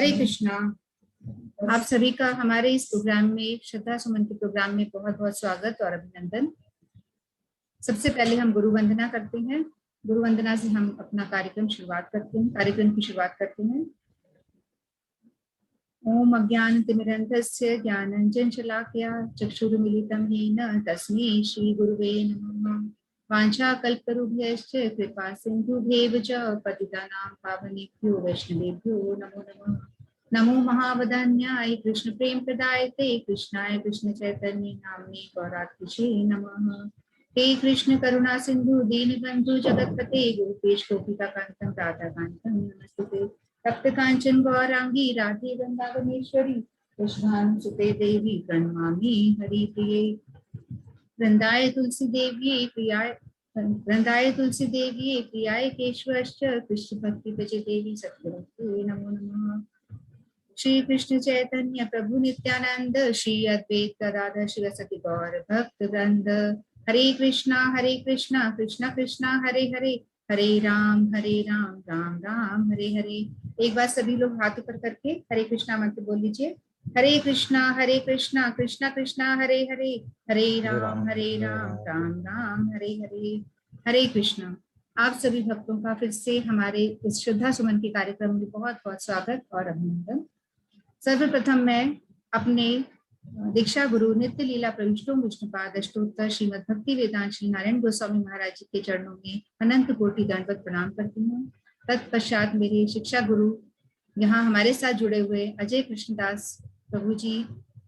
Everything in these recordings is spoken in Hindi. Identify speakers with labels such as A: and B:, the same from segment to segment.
A: हरे कृष्णा। आप सभी का हमारे इस प्रोग्राम में, श्रद्धा सुमन के प्रोग्राम में बहुत बहुत स्वागत और अभिनंदन। सबसे पहले हम गुरु वंदना करते हैं। गुरु वंदना से हम अपना कार्यक्रम की शुरुआत करते हैं। ओम अज्ञानतिमिरन्धस्य ज्ञानाञ्जनशलाकया चक्षुरुन्मीलितं येन तस्मै श्री गुरुवे नमः। वाञ्छाकल्पतरुभ्यश्च कृपा सिन्धुभ्येव च पतितानां पावनेभ्यो वैष्णवेभ्यो नमो नमः। नमो महावदन्याय कृष्ण प्रेम प्रदायते कृष्णाय कृष्ण चैतन्य नाम्ने गौरात्मजे नमः। हे कृष्ण करुणा सिंधु दीनबंधु जगतपते गोपेश गोपिकाकान्तं राधाकान्तं नमस्ते। तप्त कांचन गौरांगी राधे वृंदावनेश्वरी कृष्णानुसुते देवी प्रणमामि हरिप्रिये। वृंदाय तुलसी देवी प्रियाय केशवश्च कृष्ण भक्ति भजे देवी सत्वते नमो नमः। श्री कृष्ण चैतन्य प्रभु नित्यानंद श्री अद्वैत गदाधर शिवसति गौर भक्त वृंद। हरे कृष्णा कृष्णा कृष्णा हरे हरे, हरे राम राम राम हरे हरे। एक बार सभी लोग हाथ ऊपर करके हरे कृष्णा मंत्र बोल लीजिए। हरे कृष्णा कृष्णा कृष्णा हरे हरे, हरे राम राम राम हरे हरे। हरे कृष्णा। आप सभी भक्तों का फिर से हमारे इस श्रद्धा सुमन के कार्यक्रम में बहुत बहुत स्वागत और अभिनंदन। सर्वप्रथम मैं अपने दीक्षा गुरु नित्य लीला प्रविष्टों विष्णुपाद अष्टोत्तर श्रीमद भक्ति वेदांत श्री नारायण गोस्वामी महाराज जी के चरणों में अनंत कोटि दंडवत प्रणाम करती हूँ। तत्पश्चात मेरे शिक्षा गुरु यहाँ हमारे साथ जुड़े हुए अजय कृष्णदास प्रभु जी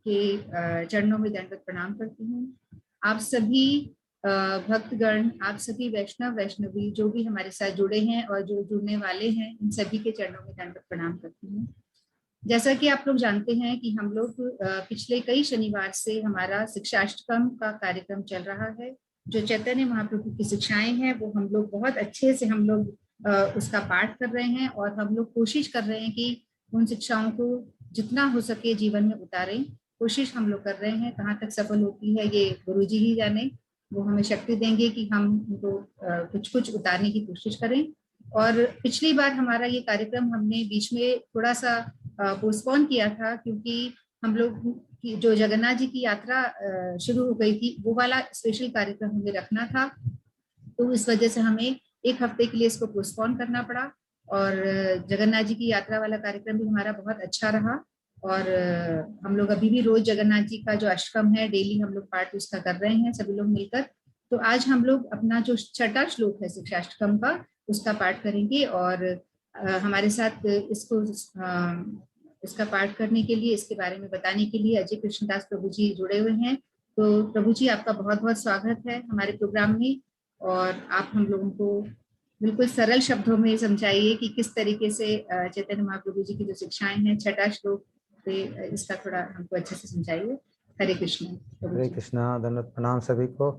A: के चरणों में दंडवत प्रणाम करती हूँ। आप सभी भक्तगण, आप सभी वैष्णवी जो भी हमारे साथ जुड़े हैं और जो जुड़ने वाले हैं, इन सभी के चरणों में दंडवत प्रणाम करती हूँ। जैसा कि आप लोग जानते हैं कि हम लोग पिछले कई शनिवार से हमारा शिक्षाष्टकम का कार्यक्रम चल रहा है। जो चैतन्य महाप्रभु की शिक्षाएं हैं वो हम लोग बहुत अच्छे से उसका पाठ कर रहे हैं और हम लोग कोशिश कर रहे हैं कि उन शिक्षाओं को जितना हो सके जीवन में उतारें। कोशिश हम लोग कर रहे हैं, कहाँ तक सफल होती है ये गुरु जी ही जाने। वो हमें शक्ति देंगे कि हम उनको कुछ उतारने की कोशिश करें। और पिछली बार हमारा ये कार्यक्रम हमने बीच में थोड़ा सा पोस्टपोन किया था, क्योंकि हम लोग की जो जगन्नाथ जी की यात्रा शुरू हो गई थी, वो वाला स्पेशल कार्यक्रम हमें रखना था। तो इस वजह से हमें एक हफ्ते के लिए इसको पोस्टपोन करना पड़ा। और जगन्नाथ जी की यात्रा वाला कार्यक्रम भी हमारा बहुत अच्छा रहा। और हम लोग अभी भी रोज जगन्नाथ जी का जो अष्टकम है डेली हम लोग पाठ उसका कर रहे हैं सभी लोग मिलकर। तो आज हम लोग अपना जो छठा श्लोक है शिक्षाष्टकम का, उसका पाठ करेंगे। और हमारे साथ इसका पाठ करने के लिए, इसके बारे में बताने के लिए अजय कृष्णदास प्रभु जी जुड़े हुए हैं। तो प्रभु जी, आपका बहुत बहुत स्वागत है हमारे प्रोग्राम में। और आप हम लोगों को बिल्कुल सरल शब्दों में समझाइए कि किस तरीके से चैतन्य महाप्रभु जी की जो शिक्षाएं हैं छठा श्लोक पे, इसका थोड़ा हमको अच्छे से समझाइए। हरे कृष्ण।
B: हरे कृष्णा। धन्यवाद, प्रणाम सभी को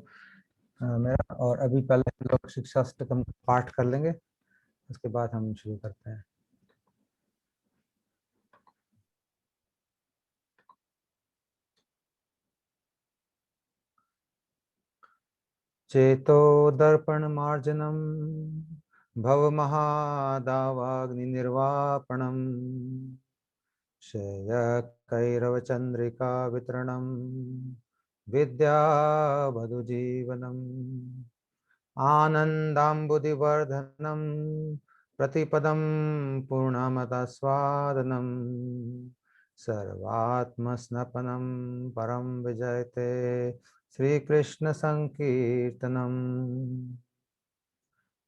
B: मेरा। और अभी पहले हम लोग शिक्षाष्टकम पाठ कर लेंगे, उसके बाद हम शुरू करते हैं। चेतो दर्पण मार्जनम भवमहादावाग्निर्वापणम श्रेयकैरवचन्द्रिका वितरणम विद्यावधुजीवनम आनन्दाम्बुधिवर्धनम प्रतिपदं पूर्णमतस्वादनम सर्वात्मस्नपनं परम विजयते श्रीकृष्ण संकीर्तनम।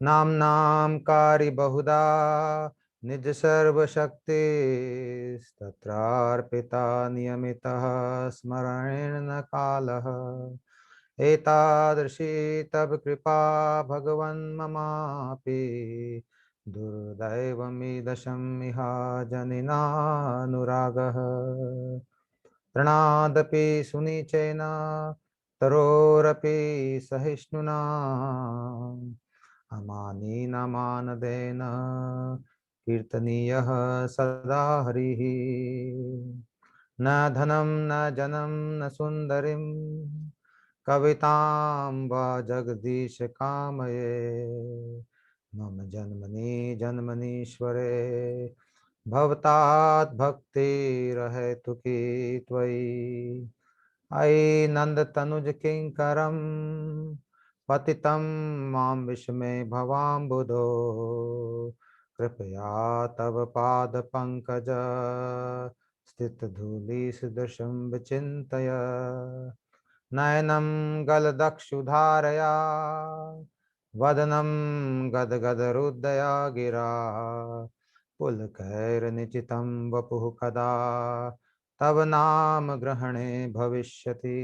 B: नाम्नां कारी बहुधा निज सर्वशक्तिस्तत्रार्पिता नियमितः स्मरणेन न कालः। एतादृशी तव कृपा भगवन् ममापि दुर्दैवमिदशम् इह जनिनानुरागः। तृणादपि सुनिचेन तरोरपि सहिष्णुना अमानीनमानदेन कीर्तनीयः सदा हरिः। न धनं न जनं न सुन्दरीं कवितां वा जगदीश कामये। मम जन्मनि जन्मनीश्वरे भवतात् भक्तिरहेतु की त्वयि। अयि नंद तनुज किंकरम पतितं मां विस्मय भवाम्बुधो। कृपया तव पाद पंकज स्थित धूलि सदृशं विचिन्तय। नयनं गलदक्षुधारया वदनं गदगदरुदया गिरा। पुलकैर्निचितं वपुः कदा तव नाम ग्रहणे भविष्यति।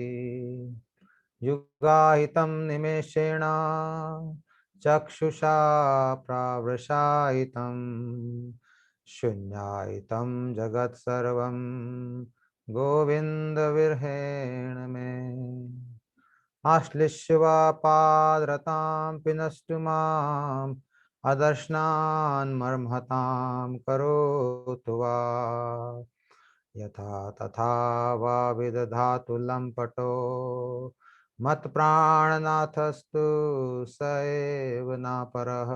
B: युगाहितं निमेषेण चक्षुषा प्रावृषायितं शून्यायितं जगत्सर्वं गोविन्दविर्हेण मे। आश्लिष्यवा पादरतां पिनष्टु माम् अदर्शनान् मर्महतां करोतु वा। यथा तथा वा विदधातु लम्पटो मत्प्राणनाथस्तु स एव न परः।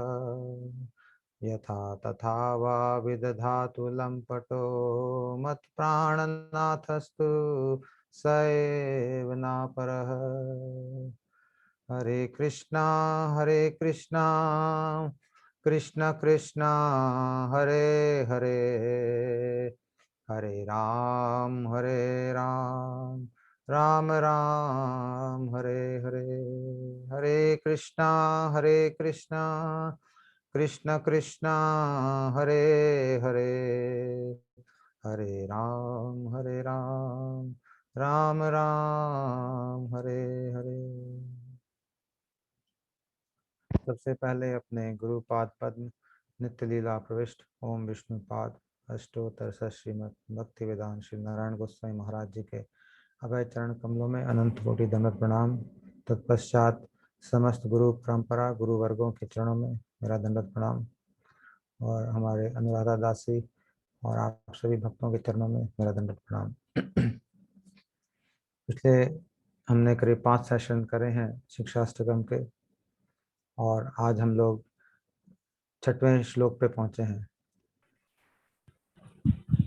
B: यथा तथा वा विदधातु लम्पटो मत्प्राणनाथस्तु स एव न परः। हरे कृष्णा कृष्ण कृष्णा हरे हरे, हरे राम राम राम हरे हरे। हरे कृष्णा कृष्ण कृष्णा हरे हरे, हरे राम राम राम हरे हरे। सबसे पहले अपने गुरुपाद पद्म नित्य लीला प्रविष्ट ओम विष्णुपाद अष्टोत्तर श्रीमद भक्ति वेदांत श्री नारायण गोस्वामी महाराज जी के अभय चरण कमलों में अनंत कोटि दंडवत प्रणाम। तत्पश्चात समस्त गुरु परंपरा गुरु वर्गों के चरणों में मेरा दंडवत प्रणाम और हमारे अनुराधा दासी और आप सभी भक्तों के चरणों में मेरा दंडवत प्रणाम। पिछले हमने करीब 5 सेशन करे हैं शिक्षाष्टकम के और आज हम लोग 6वें श्लोक पे पहुंचे हैं।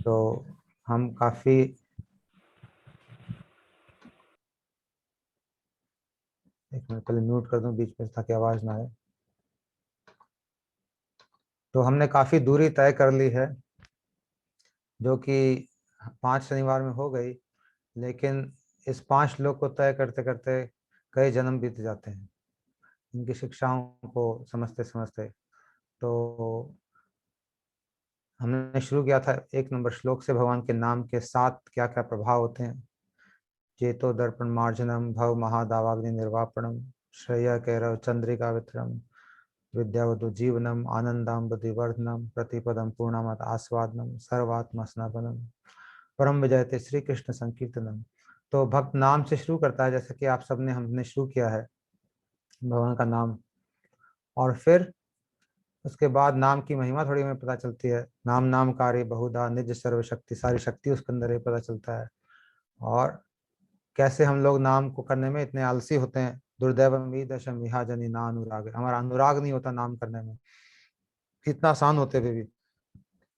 B: तो हम काफ़ी एक मिनट पहले म्यूट कर दूं बीच में ताकि आवाज़ ना आए। तो हमने काफ़ी दूरी तय कर ली है जो कि 5 शनिवार में हो गई, लेकिन इस 5 श्लोक को तय करते करते कई जन्म बीत जाते हैं इनकी शिक्षाओं को समझते समझते। तो हमने शुरू किया था 1 नंबर श्लोक से भगवान के नाम के 7 क्या क्या प्रभाव होते हैं। चेतो दर्पण मार्जनम भव महादावाग्नि निर्वापणम श्रेय कैरव चंद्रिका वित्रम विद्यावधु जीवनम आनंदाम बुद्धिवर्धनम प्रतिपदम पूर्णमत आस्वादनम सर्वात्मा स्नापनम परम विजयते श्री कृष्ण संकीर्तनम। तो भक्त नाम से शुरू करता है, जैसे कि आप सबने हमने शुरू किया है भगवान का नाम, और फिर उसके बाद नाम की महिमा थोड़ी हमें पता चलती है। नाम नाम कार्य बहुधा निज सर्वशक्ति, सारी शक्ति उसके अंदर ही पता चलता है। और कैसे हम लोग नाम को करने में इतने आलसी होते हैं। दुर्दैवम दशम विहाजनी ना अनुराग, हमारा अनुराग नहीं होता नाम करने में, इतना आसान होते हुए भी।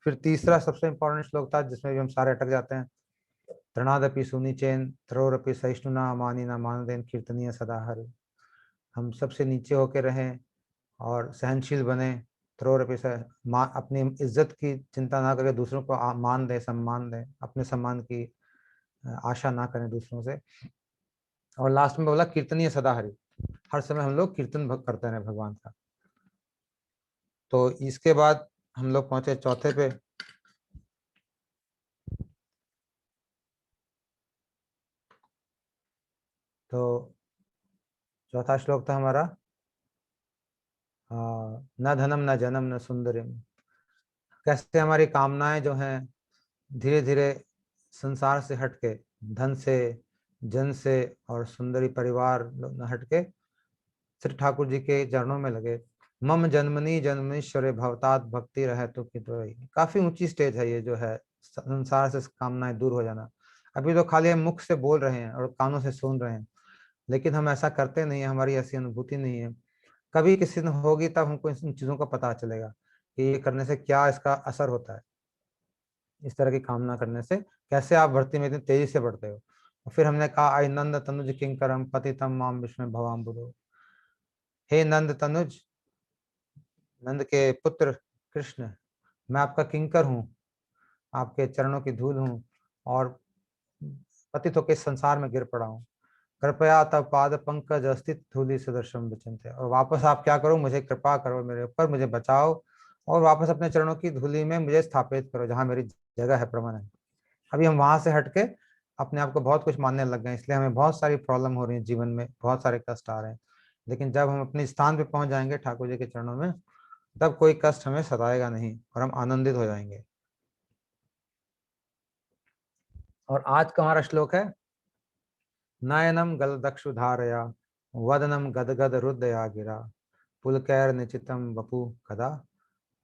B: फिर तीसरा सबसे इंपॉर्टेंट श्लोक था जिसमें भी हम सारे अटक जाते हैं। तृणादपि सुनिचेन त्रोरपि सहिष्णुना मानी ना मानदेन कीर्तनीय सदा हरि। हम सबसे नीचे होके रहें और सहनशील बने। त्रोरपि अपनी इज्जत की चिंता ना करके दूसरों को मान दें, सम्मान दें, अपने सम्मान की आशा ना करें दूसरों से। और लास्ट में बोला कीर्तनीय सदा हरि, हर समय हम लोग कीर्तन करते रहे भगवान का। तो इसके बाद हम लोग पहुंचे चौथे पे। तो चौथा श्लोक था हमारा न धनम न जनम न सुंदरिम। कैसे हमारी कामनाएं जो हैं धीरे धीरे संसार से हटके, धन से, जन से और सुंदरी परिवार हटके श्री ठाकुर जी के चरणों में लगे। मम जन्मनी जन्मेश्वरे भवतात भक्ति रहे तो कि। तो काफी ऊंची स्टेज है ये, जो है संसार से कामनाएं दूर हो जाना। अभी तो खाली हम मुख से बोल रहे हैं और कानों से सुन रहे हैं, लेकिन हम ऐसा करते नहीं है, हमारी ऐसी अनुभूति नहीं है। कभी किसी दिन होगी तब हमको इन चीजों का पता चलेगा कि ये करने से क्या इसका असर होता है। इस तरह की कामना करने से कैसे आप भक्ति में इतनी तेजी से बढ़ते हो। और फिर हमने कहा आई नंद तनुज किंकरम पतितम माम विष्णु भवाम बुधो। हे नंद तनुज, नंद के पुत्र कृष्ण, मैं आपका किंकर हूँ, आपके चरणों की धूल हूँ और पतितों के संसार में गिर पड़ा हूँ। कृपया तब पाद पंकज अस्थित धूलि सदृशम विचिन्त्य। और वापस आप क्या करो, मुझे कृपा करो, मेरे ऊपर मुझे बचाओ और वापस अपने चरणों की धूलि में मुझे स्थापित करो जहाँ मेरी जगह है परमानेंट। अभी हम वहां से हटके अपने आप को बहुत कुछ मानने लग गए, इसलिए हमें बहुत सारी प्रॉब्लम हो रही है जीवन में, बहुत सारे कष्ट आ रहे हैं। लेकिन जब हम अपने स्थान पे पहुंच जाएंगे ठाकुर जी के चरणों में, तब कोई कष्ट हमें सताएगा नहीं और हम आनंदित हो जाएंगे। और आज का हमारा श्लोक है नयनम गलदक्षुधारया वदनम गदगद रुदया गिरा पुलकैर निचितम वपु कदा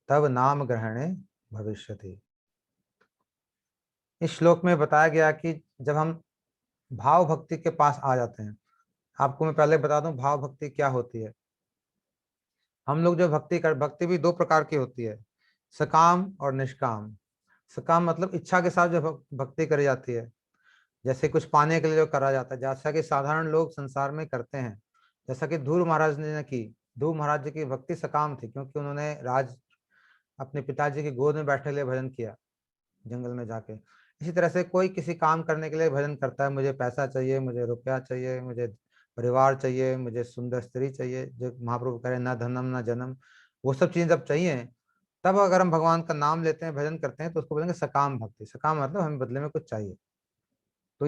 B: तब नाम ग्रहणे भविष्यति। इस श्लोक में बताया गया कि जब हम भाव भक्ति के पास आ जाते हैं, आपको मैं पहले बता दूं भाव भक्ति क्या होती है। हम लोग जो भक्ति भी दो प्रकार की होती है, सकाम और निष्काम। सकाम मतलब इच्छा के साथ जो भक्ति करी जाती है, जैसे कुछ पाने के लिए जो करा जाता है, जैसा कि साधारण लोग संसार में करते हैं। जैसा कि ध्रुव महाराज ने की, ध्रुव महाराज जी की भक्ति सकाम थी क्योंकि उन्होंने राज अपने पिताजी की गोद में बैठने के लिए भजन किया जंगल में जाके। इसी तरह से कोई किसी काम करने के लिए भजन करता है, मुझे पैसा चाहिए, मुझे रुपया चाहिए, मुझे परिवार चाहिए, मुझे सुंदर स्त्री चाहिए, जो महाप्रभु कह रहे न धनम न जन्म, वो सब चीजें जब चाहिए, तब अगर हम भगवान का नाम लेते हैं, भजन करते हैं, तो उसको बोलेंगे सकाम भक्ति। सकाम मतलब हमें बदले में कुछ चाहिए। तो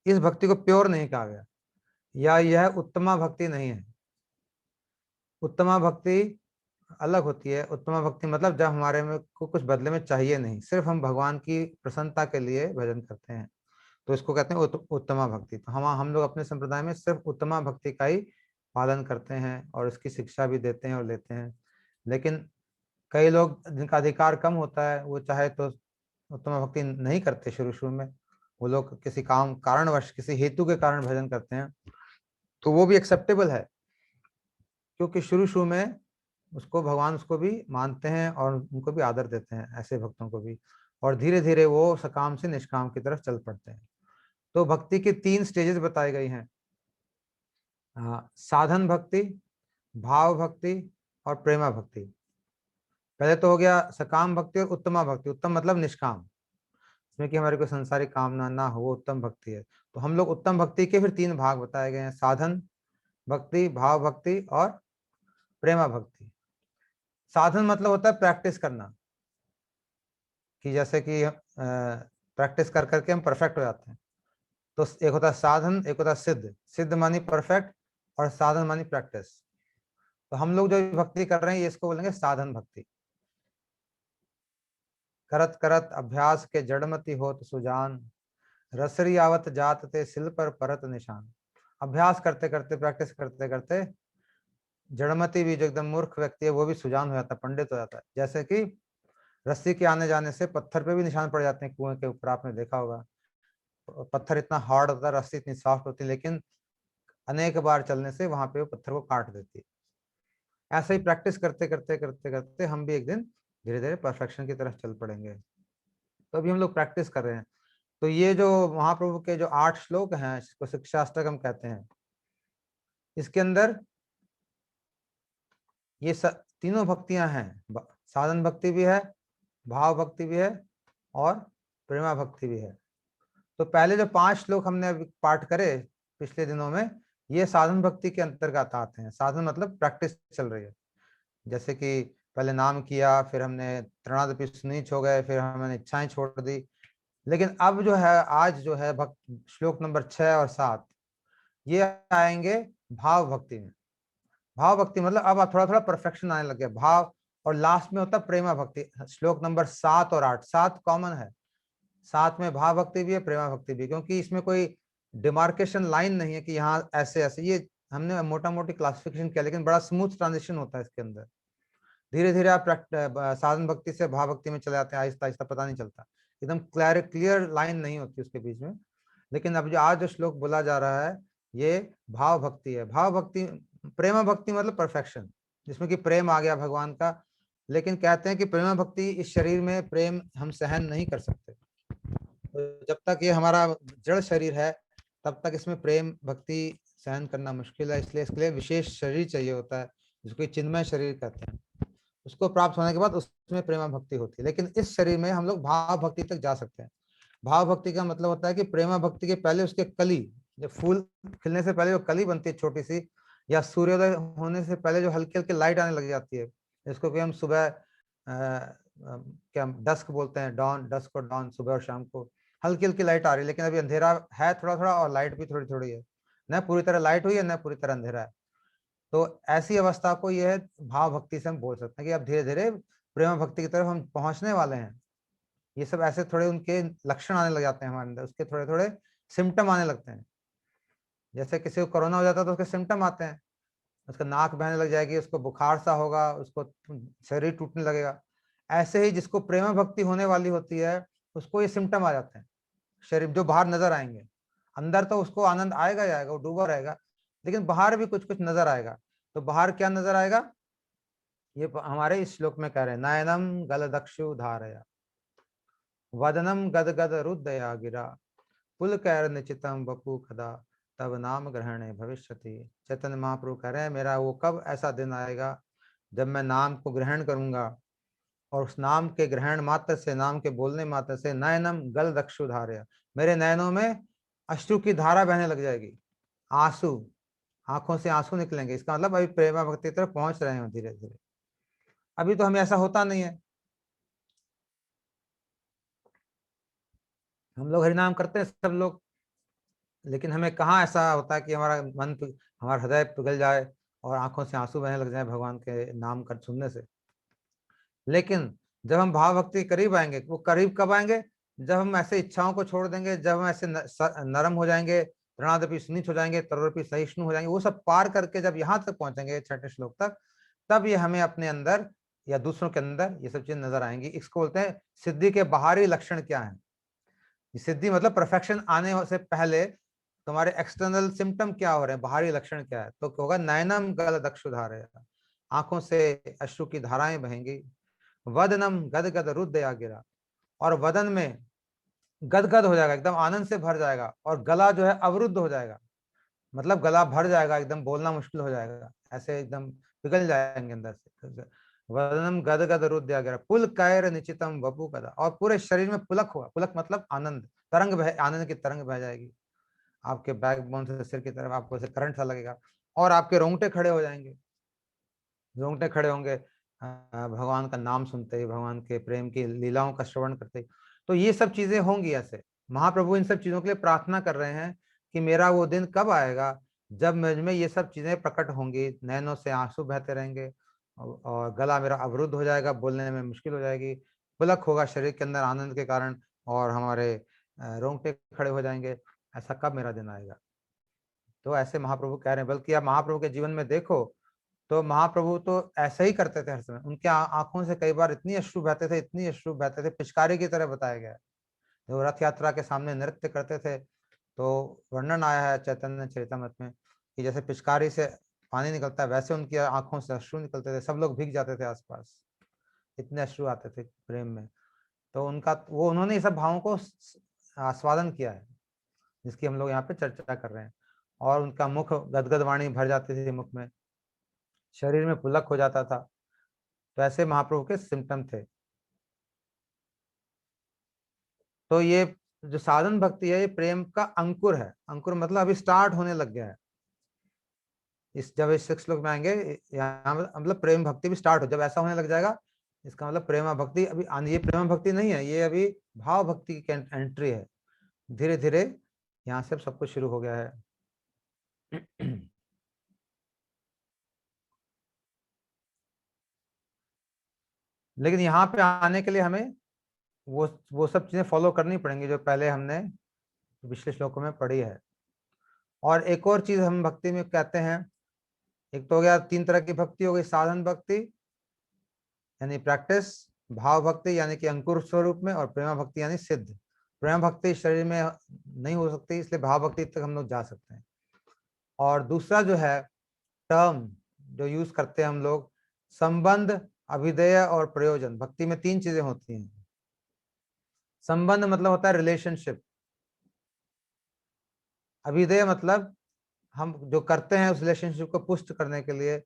B: इस भक्ति को प्योर नहीं कहा गया, या यह उत्तमा भक्ति नहीं है। उत्तमा भक्ति अलग होती है। उत्तमा भक्ति मतलब जब हमारे में को कुछ बदले में चाहिए नहीं, सिर्फ हम भगवान की प्रसन्नता के लिए भजन करते हैं, तो इसको कहते हैं उत्तमा भक्ति। तो हम लोग अपने संप्रदाय में सिर्फ उत्तमा भक्ति का ही पालन करते हैं और इसकी शिक्षा भी देते हैं और लेते हैं। लेकिन कई लोग जिनका अधिकार कम होता है, वो चाहे तो उत्तमा भक्ति नहीं करते शुरू शुरू में, वो लोग किसी कारणवश किसी हेतु के कारण भजन करते हैं, तो वो भी एक्सेप्टेबल है, क्योंकि शुरू शुरू में उसको भगवान उसको भी मानते हैं और उनको भी आदर देते हैं, ऐसे भक्तों को भी। और धीरे धीरे वो सकाम से निष्काम की तरफ चल पड़ते हैं। तो भक्ति के 3 स्टेजेस बताई गई हैं, साधन भक्ति, भाव भक्ति और प्रेमा भक्ति। पहले तो हो गया सकाम भक्ति और उत्तमा भक्ति। उत्तम मतलब निष्काम, इसमें कि हमारी कोई संसारिक कामना ना हो, वो उत्तम भक्ति है। तो हम लोग उत्तम भक्ति के फिर 3 भाग बताए गए हैं, साधन भक्ति, भाव भक्ति और प्रेमा भक्ति। साधन मतलब होता है प्रैक्टिस करना, कि जैसे कि प्रैक्टिस कर करके हम परफेक्ट हो जाते हैं। तो एक होता है साधन, एक होता है सिद्ध। सिद्ध मानी परफेक्ट और साधन मानी प्रैक्टिस। तो हम लोग जो भक्ति कर रहे हैं, ये इसको बोलेंगे साधन भक्ति। करत करत अभ्यास के जड़मति होत सुजान, रसरी आवत जात ते सिल पर परत निशान। अभ्यास करते करते, प्रैक्टिस करते करते जड़मति भी, जो एकदम मूर्ख व्यक्ति है, वो भी सुजान हो जाता है, पंडित हो जाता है। जैसे कि रस्सी के आने जाने से पत्थर पे भी निशान पड़ जाते हैं कुएं के ऊपर, आपने देखा होगा। पत्थर इतना हार्ड होता है, रस्सी इतनी सॉफ्ट होती है, लेकिन अनेक बार चलने से वहां पे वो पत्थर को काट देती है। ऐसे ही प्रैक्टिस करते करते करते करते हम भी एक दिन धीरे धीरे परफेक्शन की तरफ चल पड़ेंगे। तो अभी हम लोग प्रैक्टिस कर रहे हैं। तो ये जो महाप्रभु के जो 8 श्लोक हैं, इसको शिक्षाष्टक हम कहते हैं, इसके अंदर ये तीनों भक्तियां हैं। साधन भक्ति भी है, भाव भक्ति भी है और प्रेमा भक्ति भी है। तो पहले जो 5 श्लोक हमने अभी पाठ करे पिछले दिनों में, ये साधन भक्ति के अंतर्गत आते हैं। साधन मतलब प्रैक्टिस चल रही है, जैसे कि पहले नाम किया, फिर हमने तृणादपि सुनीच हो गए, फिर हमने इच्छाएं छोड़ दी। लेकिन अब जो है, आज जो है श्लोक नंबर 6 और 7, ये आएंगे भाव भक्ति में। भाव भक्ति मतलब अब थोड़ा थोड़ा परफेक्शन आने लग गया भाव। और लास्ट में होता है प्रेमा भक्ति, श्लोक नंबर 7 और 8। 7 कॉमन है, 7 में भाव भक्ति भी है, प्रेमा भक्ति भी, क्योंकि इसमें कोई डिमार्केशन लाइन नहीं है कि यहाँ ऐसे ऐसे। ये हमने मोटा मोटी क्लासिफिकेशन किया, लेकिन बड़ा स्मूथ ट्रांजिशन होता है इसके अंदर। धीरे धीरे आप साधन भक्ति से भाव भक्ति में चले जाते हैं, आहिस्ता आहिस्ता, पता नहीं चलता, एकदम क्लियर लाइन नहीं होती उसके बीच में। लेकिन अब जो आज जो श्लोक बोला जा रहा है, ये भाव भक्ति है। भाव भक्ति, प्रेमा भक्ति मतलब परफेक्शन, जिसमें कि प्रेम आ गया भगवान का, लेकिन कहते हैं कि प्रेम भक्ति इस शरीर में प्रेम हम सहन नहीं कर सकते। तो जब तक ये हमारा जड़ शरीर है तब तक इसमें प्रेम भक्ति सहन करना मुश्किल है, इसलिए इसके लिए विशेष शरीर चाहिए होता है जिसको चिन्मय शरीर कहते हैं। उसको प्राप्त होने के बाद उसमें प्रेमा भक्ति होती है। लेकिन इस शरीर में हम लोग भाव भक्ति तक जा सकते हैं। भाव भक्ति का मतलब होता है कि प्रेमा भक्ति के पहले उसके कली, जब फूल खिलने से पहले जो कली बनती है छोटी सी, या सूर्योदय होने से पहले जो हल्की हल्की लाइट आने लग जाती है, जिसको कि हम सुबह क्या डस्क बोलते हैं, डॉन, डस्क और डॉन, सुबह और शाम को हल्की हल्की लाइट आ रही है, लेकिन अभी अंधेरा है थोड़ा थोड़ा और लाइट भी थोड़ी थोड़ी है, न पूरी तरह लाइट हुई है न पूरी तरह अंधेरा है। तो ऐसी अवस्था को यह भाव भक्ति से हम बोल सकते हैं कि अब धीरे धीरे प्रेम भक्ति की तरफ हम पहुंचने वाले हैं। ये सब ऐसे थोड़े उनके लक्षण आने लग जाते हैं हमारे अंदर, उसके थोड़े थोड़े सिम्टम आने लगते हैं। जैसे किसी को कोरोना हो जाता है तो उसके सिम्टम आते हैं, उसका नाक बहने लग जाएगी, उसको बुखार सा होगा, उसको शरीर टूटने लगेगा। ऐसे ही जिसको प्रेम भक्ति होने वाली होती है उसको ये सिम्टम आ जाते हैं, शरीर जो बाहर नजर आएंगे। अंदर तो उसको आनंद आएगा ही आएगा, वो डूबा रहेगा, लेकिन बाहर भी कुछ कुछ नजर आएगा। तो बाहर क्या नजर आएगा, ये हमारे इस श्लोक में कह रहे हैं, नयनम गलदक्षु धारया वदनम गदगद रुदया गिरा पुलकैर निचितम बपू खदा तब नाम ग्रहणे भविष्यति। चैतन्य महाप्रभु कह रहे हैं, मेरा वो कब ऐसा दिन आएगा जब मैं नाम को ग्रहण करूंगा, और उस नाम के ग्रहण मात्र से, नाम के बोलने मात्र से, नयनम गल दक्षु धारया, मेरे नयनों में अश्रु की धारा बहने लग जाएगी, आंसू, आंखों से आंसू निकलेंगे। इसका मतलब अभी प्रेमा भक्ति की तरफ पहुंच रहे हैं धीरे धीरे। अभी तो हमें ऐसा होता नहीं है, हम लोग हरिनाम करते हैं सब लोग, लेकिन हमें कहाँ ऐसा होता है कि हमारा मन, हमारा हृदय पिघल जाए और आंखों से आंसू बहने लग जाए भगवान के नाम कर सुनने से। लेकिन जब हम भाव भक्ति के करीब आएंगे, वो करीब कब आएंगे, जब हम ऐसे इच्छाओं को छोड़ देंगे, जब हम ऐसे नरम हो जाएंगे, ऋणादपि सुनीत हो जाएंगे, तरोरपि सहिष्णु हो जाएंगे, वो सब पार करके जब यहाँ तक पहुंचेंगे छठे श्लोक तक, तब ये हमें अपने अंदर या दूसरों के अंदर ये सब चीजें नजर आएंगी। इसको बोलते हैं सिद्धि के बाहरी लक्षण क्या है। सिद्धि मतलब परफेक्शन आने से पहले तुम्हारे एक्सटर्नल सिम्टम क्या हो रहे हैं, बाहरी लक्षण क्या है। तो होगा नयनम गल दक्षु धारया, आंखों से अश्रु की धाराएं बहेंगी, वदनम गदगद रुदया गिरा, और वदन में गदगद हो जाएगा, एकदम आनंद से भर जाएगा, और गला जो है अवरुद्ध हो जाएगा, मतलब गला भर जाएगा, एकदम बोलना मुश्किल हो जाएगा, ऐसे एकदम पिघल जाएंगे अंदर से। वदनम गदगद रुदया गिरा पुल कैर निचितम वपु कदा, और पूरे शरीर में पुलक होगा, पुलक मतलब आनंद, तरंग बह, आनंद की तरंग बह जाएगी आपके बैकबोन से सिर की तरफ, आपको ऐसे करंट सा लगेगा, और आपके रोंगटे खड़े हो जाएंगे, रोंगटे खड़े होंगे भगवान का नाम सुनते ही, भगवान के प्रेम की लीलाओं का श्रवण करते ही। तो ये सब चीजें होंगी। ऐसे महाप्रभु इन सब चीजों के लिए प्रार्थना कर रहे हैं कि मेरा वो दिन कब आएगा जब मुझ में ये सब चीजें प्रकट होंगी, नैनों से आंसू बहते रहेंगे, और गला मेरा अवरुद्ध हो जाएगा, बोलने में मुश्किल हो जाएगी, पुलक होगा शरीर के अंदर आनंद के कारण, और हमारे रोंगटे खड़े हो जाएंगे। ऐसा कब मेरा दिन आएगा। तो ऐसे महाप्रभु कह रहे हैं। बल्कि आप महाप्रभु के जीवन में देखो तो महाप्रभु तो ऐसा ही करते थे हर समय, उनके आंखों से कई बार इतनी अश्रु बहते थे, इतनी अश्रु बहते थे, पिचकारी की तरह बताया गया है। जो रथ यात्रा के सामने नृत्य करते थे तो वर्णन आया है चैतन्य चरितमृत में कि जैसे पिचकारी से पानी निकलता है वैसे उनकी आंखों से अश्रु निकलते थे, सब लोग भीग जाते थे आसपास, इतने अश्रु आते थे प्रेम में। तो उनका वो, उन्होंने ये सब भावों को आस्वादन किया है जिसकी हम लोग यहाँ पे चर्चा कर रहे हैं। और उनका मुख गदगद वाणी भर जाती थी, मुख में, शरीर में पुलक हो जाता था। तो ऐसे महाप्रभु के सिम्टम थे। तो ये जो साधन भक्ति है ये प्रेम का अंकुर है। अंकुर मतलब अभी स्टार्ट होने लग गया है। इस जब इस श्लोक में आएंगे यहाँ मतलब प्रेम भक्ति भी स्टार्ट हो, जब ऐसा होने लग जाएगा इसका मतलब प्रेमा भक्ति अभी, ये प्रेमा भक्ति नहीं है, ये अभी भाव भक्ति की एंट्री है। धीरे धीरे यहाँ से सब कुछ शुरू हो गया है। लेकिन यहाँ पे आने के लिए हमें वो सब चीजें फॉलो करनी पड़ेंगी जो पहले हमने पिछले श्लोकों में पढ़ी है। और एक और चीज हम भक्ति में कहते हैं, एक तो हो गया, तीन तरह की भक्ति हो गई, साधन भक्ति यानी प्रैक्टिस, भाव भक्ति यानी कि अंकुर स्वरूप में, और प्रेमा भक्ति यानी सिद्ध। प्रेम भक्ति शरीर में नहीं हो सकती, इसलिए भाव भक्ति तक हम लोग जा सकते हैं। और दूसरा जो है टर्म जो यूज करते हैं हम लोग, संबंध अभिधेय और प्रयोजन। भक्ति में 3 चीजें होती हैं। संबंध मतलब होता है रिलेशनशिप। अभिधेय मतलब हम जो करते हैं उस रिलेशनशिप को पुष्ट करने के लिए,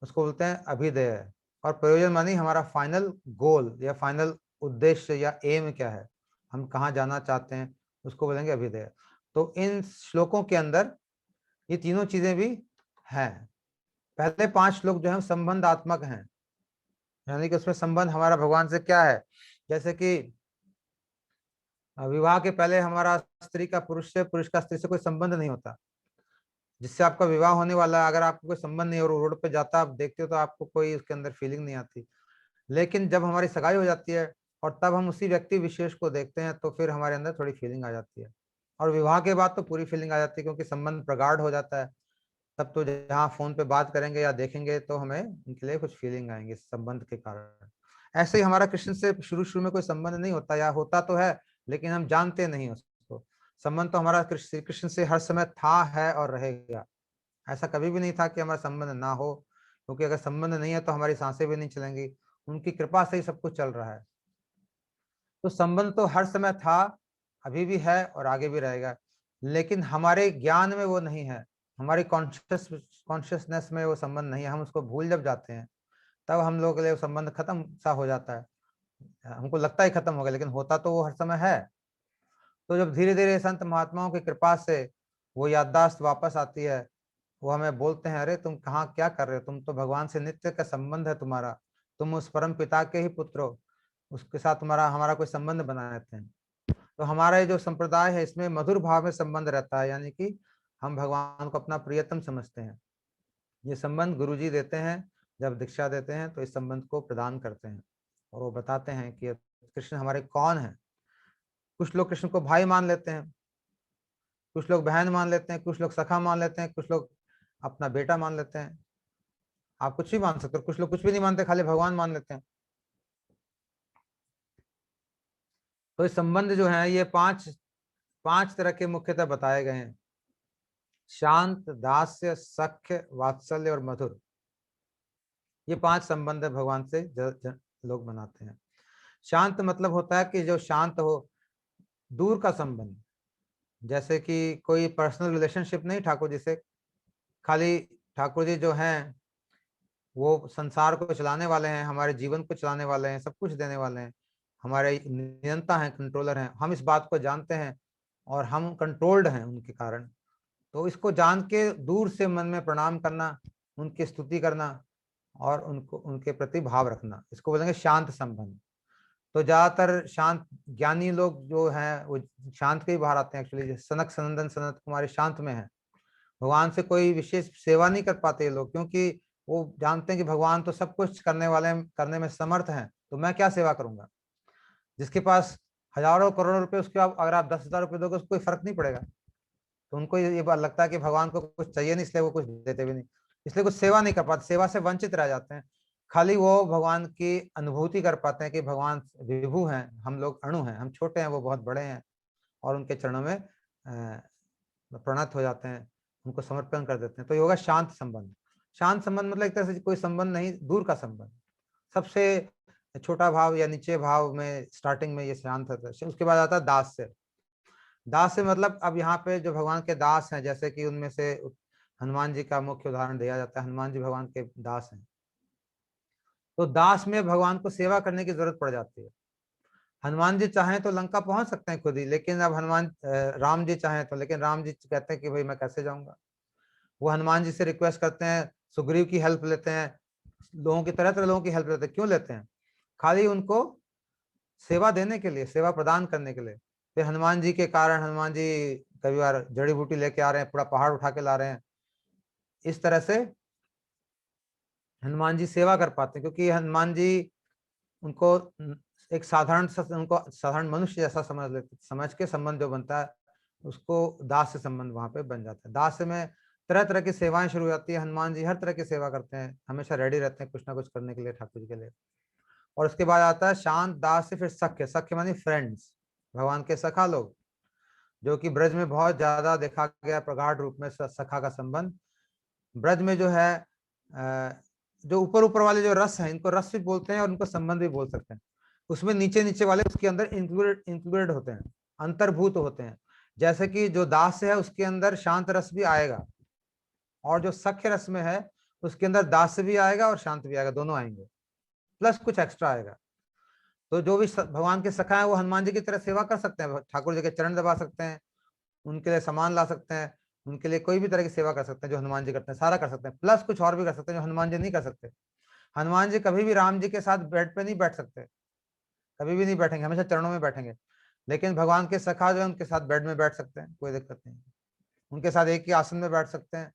B: उसको बोलते हैं अभिधेय। और प्रयोजन मानी हमारा फाइनल गोल या फाइनल उद्देश्य या एम क्या है, हम कहाँ जाना चाहते हैं, उसको बोलेंगे अभिधेय। तो इन श्लोकों के अंदर ये तीनों चीजें भी हैं। पहले 5 श्लोक जो है संबंधात्मक हैं, यानी कि उसमें संबंध हमारा भगवान से क्या है। जैसे कि विवाह के पहले हमारा स्त्री का पुरुष से, पुरुष का स्त्री से कोई संबंध नहीं होता। जिससे आपका विवाह होने वाला है, अगर आपको कोई संबंध नहीं और रोड पे जाता आप देखते हो तो आपको कोई उसके अंदर फीलिंग नहीं आती। लेकिन जब हमारी सगाई हो जाती है और तब हम उसी व्यक्ति विशेष को देखते हैं तो फिर हमारे अंदर थोड़ी फीलिंग आ जाती है। और विवाह के बाद तो पूरी फीलिंग आ जाती है, क्योंकि संबंध प्रगाढ़ हो जाता है। तब तो जहाँ फोन पे बात करेंगे या देखेंगे तो हमें उनके लिए कुछ फीलिंग आएंगे संबंध के कारण। ऐसे ही हमारा कृष्ण से शुरू शुरू में कोई संबंध नहीं होता, या होता तो है लेकिन हम जानते नहीं उसको। संबंध तो हमारा श्री कृष्ण से हर समय था, है और रहेगा। ऐसा कभी भी नहीं था कि हमारा संबंध ना हो, क्योंकि अगर संबंध नहीं है तो हमारी सांसें भी नहीं चलेंगी। उनकी कृपा से ही सब कुछ चल रहा है। तो संबंध तो हर समय था, अभी भी है और आगे भी रहेगा। लेकिन हमारे ज्ञान में वो नहीं है, हमारी कॉन्शियसनेस में वो संबंध नहीं है। हम उसको भूल जब जाते हैं तब हम लोगों के लिए संबंध खत्म सा हो जाता है। हमको लगता है खत्म हो गया, लेकिन होता तो वो हर समय है। तो जब धीरे धीरे संत महात्माओं की कृपा से वो याददाश्त वापस आती है, वो हमें बोलते हैं, अरे तुम कहाँ क्या कर रहे हो, तुम तो भगवान से नित्य का संबंध है तुम्हारा, तुम उस परम पिता के ही पुत्र हो, उसके साथ तुम्हारा हमारा कोई संबंध बना रहते हैं। तो हमारा ये जो संप्रदाय है इसमें मधुर भाव में संबंध रहता है, यानी कि हम भगवान को अपना प्रियतम समझते हैं। ये संबंध गुरुजी देते हैं, जब दीक्षा देते हैं तो इस संबंध को प्रदान करते हैं और वो बताते हैं कि कृष्ण हमारे कौन है। कुछ लोग कृष्ण को भाई मान लेते हैं, कुछ लोग बहन मान लेते हैं, कुछ लोग सखा मान लेते हैं, कुछ लोग अपना बेटा मान लेते हैं। आप कुछ भी मान सकते हो। कुछ लोग कुछ भी नहीं मानते, खाली भगवान मान लेते हैं। तो ये संबंध जो है ये पांच पांच तरह के मुख्यतः बताए गए हैं। शांत, दास्य, सख्य, वात्सल्य और मधुर। ये 5 संबंध भगवान से लोग बनाते हैं। शांत मतलब होता है कि जो शांत हो, दूर का संबंध। जैसे कि कोई पर्सनल रिलेशनशिप नहीं ठाकुर जी से, खाली ठाकुर जी जो हैं वो संसार को चलाने वाले हैं, हमारे जीवन को चलाने वाले हैं, सब कुछ देने वाले हैं, हमारे नियंता हैं, कंट्रोलर हैं। हम इस बात को जानते हैं और हम कंट्रोल्ड हैं उनके कारण। तो इसको जान के दूर से मन में प्रणाम करना, उनकी स्तुति करना और उनको उनके प्रति भाव रखना, इसको बोलेंगे शांत संबंध। तो ज्यादातर शांत ज्ञानी लोग जो हैं वो शांत के ही बाहर आते हैं। एक्चुअली सनक सनंदन सनत कुमारी शांत में है। भगवान से कोई विशेष सेवा नहीं कर पाते ये लोग, क्योंकि वो जानते हैं कि भगवान तो सब कुछ करने वाले, करने में समर्थ हैं, तो मैं क्या सेवा करूंगा। जिसके पास हजारों करोड़ों रुपए, उसके आप अगर आप 10,000 रुपये दोगे उसको कोई फर्क नहीं पड़ेगा। तो उनको ये बात लगता है कि भगवान को कुछ चाहिए नहीं, इसलिए वो कुछ देते भी नहीं, इसलिए कुछ सेवा नहीं कर पाते, सेवा से वंचित रह जाते हैं। खाली वो भगवान की अनुभूति कर पाते हैं कि भगवान विभु हैं, हम लोग अणु हैं, हम छोटे हैं, वो बहुत बड़े हैं, और उनके चरणों में प्रणत हो जाते हैं, उनको समर्पण कर देते हैं। तो ये होगा शांत संबंध। शांत संबंध मतलब एक तरह से कोई संबंध नहीं, दूर का संबंध। सबसे छोटा भाव या नीचे भाव में स्टार्टिंग में ये शांत होता है। उसके बाद आता है दास्य। दास से मतलब अब यहाँ पे जो भगवान के दास हैं, जैसे कि उनमें से हनुमान जी का मुख्य उदाहरण दिया जाता है। हनुमान जी भगवान के दास हैं। तो दास में भगवान को सेवा करने की जरूरत पड़ जाती है। हनुमान जी चाहें तो लंका पहुंच सकते हैं खुद ही, लेकिन अब राम जी चाहें तो, लेकिन राम जी कहते हैं कि भाई मैं कैसे जाऊंगा। वो हनुमान जी से रिक्वेस्ट करते हैं, सुग्रीव की हेल्प लेते हैं, लोगों की तरह तरह लोगों की हेल्प लेते हैं। क्यों लेते हैं? खाली उनको सेवा देने के लिए, सेवा प्रदान करने के लिए। फिर हनुमान जी के कारण हनुमान जी कई बार जड़ी बूटी लेके आ रहे हैं, पूरा पहाड़ उठा के ला रहे हैं। इस तरह से हनुमान जी सेवा कर पाते हैं, क्योंकि हनुमान जी उनको एक साधारण उनको साधारण मनुष्य जैसा समझ लेते, समझ के संबंध जो बनता है उसको दास से संबंध वहां पे बन जाता है। दास में तरह तरह की सेवाएं शुरू हो जाती है। हनुमान जी हर तरह की सेवा करते हैं, हमेशा रेडी रहते हैं कुछ ना कुछ करने के लिए ठाकुर जी के लिए। और उसके बाद आता है शांत दास से फिर सख्य। सख्य मानी फ्रेंड्स, भगवान के सखा लोग, जो कि ब्रज में बहुत ज्यादा देखा गया प्रगाढ़ रूप में सखा का संबंध। ब्रज में जो है जो ऊपर ऊपर वाले जो रस हैं, इनको रस भी बोलते हैं और उनको संबंध भी बोल सकते हैं। उसमें नीचे नीचे वाले उसके अंदर इंक्लूडेड होते हैं, अंतर्भूत होते हैं। जैसे कि जो दास है उसके अंदर शांत रस भी आएगा, और जो सख्य रस में है उसके अंदर दास भी आएगा और शांत भी आएगा, दोनों आएंगे, प्लस कुछ एक्स्ट्रा आएगा। तो जो भी भगवान के सखा है वो हनुमान जी की तरह सेवा कर सकते हैं, ठाकुर जी के चरण दबा सकते हैं, उनके लिए सामान ला सकते हैं, उनके लिए कोई भी तरह की सेवा कर सकते हैं जो हनुमान जी करते हैं, सारा कर सकते हैं, प्लस कुछ और भी कर सकते हैं जो हनुमान जी नहीं कर सकते। हनुमान जी कभी भी राम जी के साथ बेड पे नहीं बैठ सकते, कभी भी नहीं बैठेंगे, हमेशा चरणों में बैठेंगे। लेकिन भगवान के सखा जो है उनके साथ बेड में बैठ सकते हैं, कोई दिक्कत नहीं, उनके साथ एक ही आसन में बैठ सकते हैं,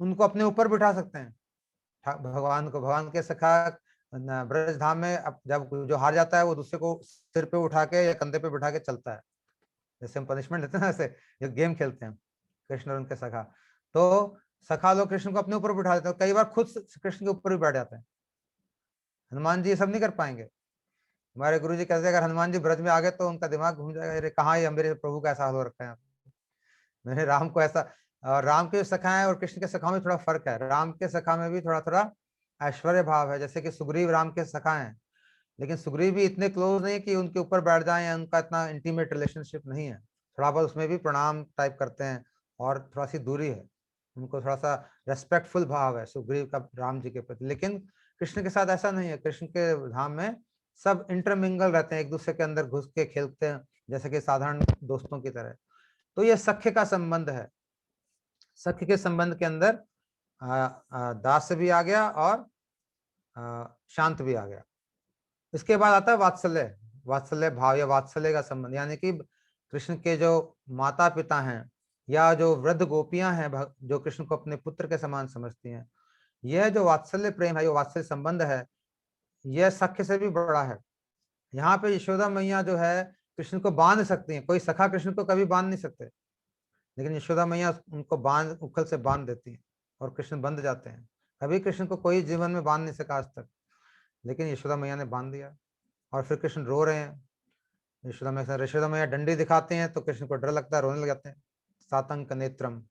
B: उनको अपने ऊपर बिठा सकते हैं। भगवान को, भगवान के सखा ब्रज धाम में जब जो हार जाता है वो दूसरे को सिर पे उठा के या कंधे पे बिठा के चलता है, जैसे हम पनिशमेंट लेते हैं ना, ऐसे जो गेम खेलते हैं कृष्ण और उनके सखा। तो सखा लोग कृष्ण को अपने ऊपर बिठा देते हैं, कई बार खुद कृष्ण के ऊपर भी बैठ जाते हैं। हनुमान जी ये सब नहीं कर पाएंगे। हमारे गुरु जी कहते हैं अगर हनुमान जी ब्रज में आ गए तो उनका दिमाग घूम जाएगा, अरे कहाँ ये मेरे प्रभु का ऐसा हाल हो रखा है, मेरे राम को ऐसा। और राम के जो सखा है और कृष्ण के सखा में थोड़ा फर्क है, राम के सखा में भी थोड़ा थोड़ा ऐश्वर्य भाव है, जैसे कि सुग्रीव राम के सखा हैं, लेकिन सुग्रीव भी इतने क्लोज नहीं है कि उनके ऊपर बैठ जाए, या उनका इतना इंटीमेट रिलेशनशिप नहीं है, थोड़ा बहुत उसमें भी प्रणाम टाइप करते हैं और थोड़ा सी दूरी है, उनको थोड़ा सा रेस्पेक्टफुल भाव है सुग्रीव का राम जी के प्रति। लेकिन कृष्ण के साथ ऐसा नहीं है, कृष्ण के धाम में सब इंटरमिंगल रहते हैं, एक दूसरे के अंदर घुस के खेलते हैं जैसे कि साधारण दोस्तों की तरह। तो ये सख्य का संबंध है। सख्य के संबंध के अंदर दास भी आ गया और शांत भी आ गया। इसके बाद आता है वात्सल्य, वात्सल्य भाव या वात्सल्य का संबंध, यानी कि कृष्ण के जो माता पिता हैं या जो वृद्ध गोपियां हैं जो कृष्ण को अपने पुत्र के समान समझती हैं, यह जो वात्सल्य प्रेम है, जो वात्सल्य संबंध है, यह सख्य से भी बड़ा है। यहाँ पे यशोदा मैया जो है कृष्ण को बांध सकती हैं, कोई सखा कृष्ण को कभी बांध नहीं सकते, लेकिन यशोदा मैया उनको बांध उखल से बांध देती हैं और कृष्ण बंध जाते हैं। कभी कृष्ण को कोई जीवन में बांध नहीं सका आज तक, लेकिन यशोदा मैया ने बांध दिया, और फिर कृष्ण रो रहे हैं। यशोदा मैया डंडी दिखाते हैं तो कृष्ण को डर लगता है, रोने लग जाते हैं, सातंक नेत्रम।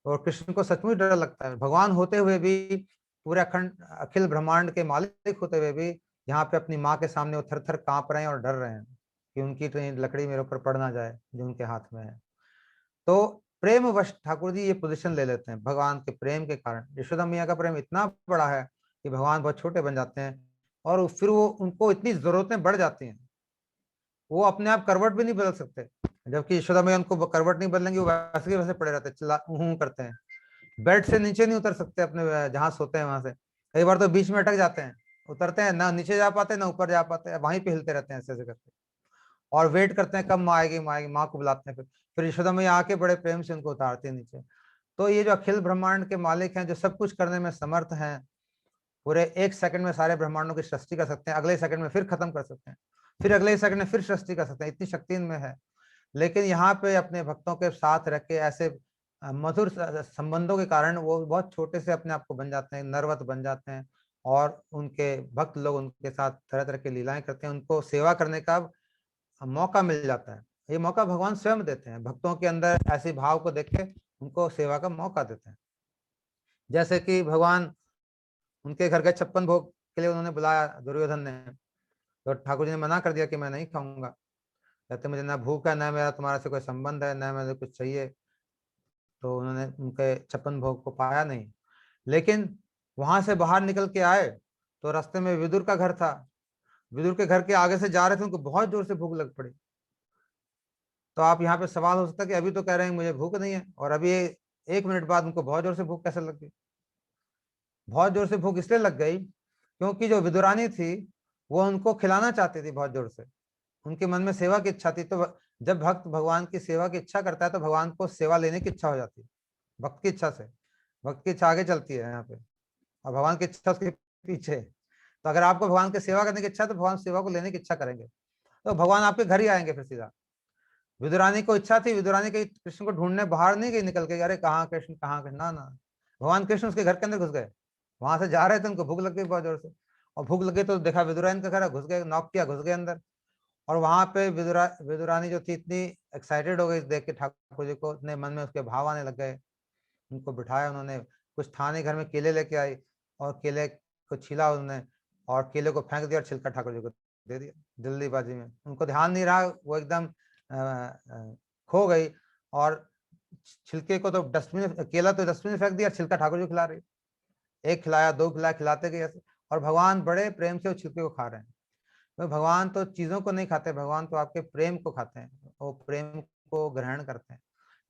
B: और कृष्ण को सचमुच डर लगता है, भगवान होते हुए भी, पूरे अखंड अखिल ब्रह्मांड के मालिक होते हुए भी, यहाँ पे अपनी माँ के सामने वो थर थर कांप रहे हैं और डर रहे हैं कि उनकी लकड़ी मेरे ऊपर पड़ ना जाए जो उनके हाथ में है। तो प्रेम वश ठाकुर जी ये पोजीशन ले लेते हैं भगवान के प्रेम के कारण। यशोदा मैया का प्रेम इतना बड़ा है कि भगवान बहुत छोटे बन जाते हैं, और फिर वो उनको इतनी जरूरतें बढ़ जाती हैं, वो अपने आप करवट भी नहीं बदल सकते, जबकि यशोदा मैया उनको करवट नहीं बदलेंगे, वो वैसे के वैसे पड़े रहते हैं, चिल्ला करते हैं, बेड से नीचे नहीं उतर सकते अपने जहां सोते हैं वहां से, कई बार तो बीच में अटक जाते हैं, उतरते हैं ना, नीचे जा पाते ना ऊपर जा पाते हैं, वहीं पे हिलते रहते हैं ऐसे ऐसे करके, और वेट करते हैं कब माँ आएगी, माँ आएगी, माँ को बुलाते हैं, फिर यशोदा मैया आके बड़े प्रेम से उनको उतारते हैं नीचे। तो ये जो अखिल ब्रह्मांड के मालिक हैं, जो सब कुछ करने में समर्थ हैं, पूरे एक सेकंड में सारे ब्रह्मांडों की सृष्टि कर सकते हैं, अगले सेकंड में फिर खत्म कर सकते हैं, फिर अगले सेकंड में फिर सृष्टि कर सकते हैं, इतनी शक्ति इनमें है। लेकिन यहाँ पे अपने भक्तों के साथ रख के ऐसे मधुर संबंधों के कारण वो बहुत छोटे से अपने आप को बन जाते हैं, नरवत बन जाते हैं, और उनके भक्त लोग उनके साथ तरह तरह की लीलाएं करते हैं, उनको सेवा करने का मौका मिल जाता है। ये मौका भगवान स्वयं देते हैं, भक्तों के अंदर ऐसे भाव को देख के उनको सेवा का मौका देते हैं। जैसे कि भगवान उनके घर गए 56 भोग के लिए उन्होंने बुलाया दुर्योधन ने, तो ठाकुर जी ने मना कर दिया कि मैं नहीं खाऊंगा, कहते मुझे ना भूख है, ना मेरा तुम्हारे से कोई संबंध है, ना मुझे कुछ चाहिए। तो उन्होंने उनके 56 भोग को पाया नहीं। लेकिन वहां से बाहर निकल के आए तो रास्ते में विदुर का घर था, विदुर के घर के आगे से जा रहे थे, उनको बहुत जोर से भूख लग पड़ी। तो आप यहाँ पे सवाल हो सकता है कि अभी तो कह रहे हैं मुझे भूख नहीं है, और अभी 1 मिनट बाद उनको बहुत जोर से भूख कैसे लग गई? बहुत जोर से भूख इसलिए लग गई क्योंकि जो विदुरानी थी वो उनको खिलाना चाहती थी बहुत जोर से, उनके मन में सेवा की इच्छा थी। तो जब भक्त भगवान की सेवा की इच्छा करता है तो भगवान को सेवा लेने की इच्छा हो जाती है, भक्त की इच्छा से, भक्त की इच्छा आगे चलती है यहाँ पे, और भगवान की इच्छा उसके पीछे है। तो अगर आपको भगवान की सेवा करने की इच्छा है तो भगवान सेवा को लेने की इच्छा करेंगे, तो भगवान आपके घर ही आएंगे फिर सीधा। विदुरानी को इच्छा थी, विदुरानी कहीं कृष्ण को ढूंढने बाहर नहीं गई निकल के, अरे कहाँ कृष्ण कहाँ कृष्ण, ना ना, भगवान कृष्ण उसके घर के अंदर घुस गए, वहां से जा रहे थे, उनको भूख लग गई बहुत जोर से, और भूख लग गई तो देखा विदुरानी का घर है, घुस गए, नॉक किया, घुस गए अंदर। और वहां पे विदुरानी जो थी इतनी एक्साइटेड हो गई देख के ठाकुर जी को, इतने मन में उसके भाव आने लग गए, उनको बिठाया उन्होंने, कुछ था नहीं घर में, केले लेके आई, और केले को छीला उन्होंने और केले को फेंक दिया और छिलका ठाकुर जी को दे दिया जल्दीबाजी में। उनको ध्यान नहीं रहा, वो एकदम खो गई और छिलके को तो डस्टबिन, केला तो डस्टबिन में फेंक दिया, छिलका ठाकुर जी खिला रही। एक खिलाया, दो खिलाया, खिलाते गए ऐसे, और भगवान बड़े प्रेम से उस छिलके को खा रहे हैं। तो भगवान तो चीजों को नहीं खाते, भगवान तो आपके प्रेम को खाते हैं, वो प्रेम को ग्रहण करते हैं।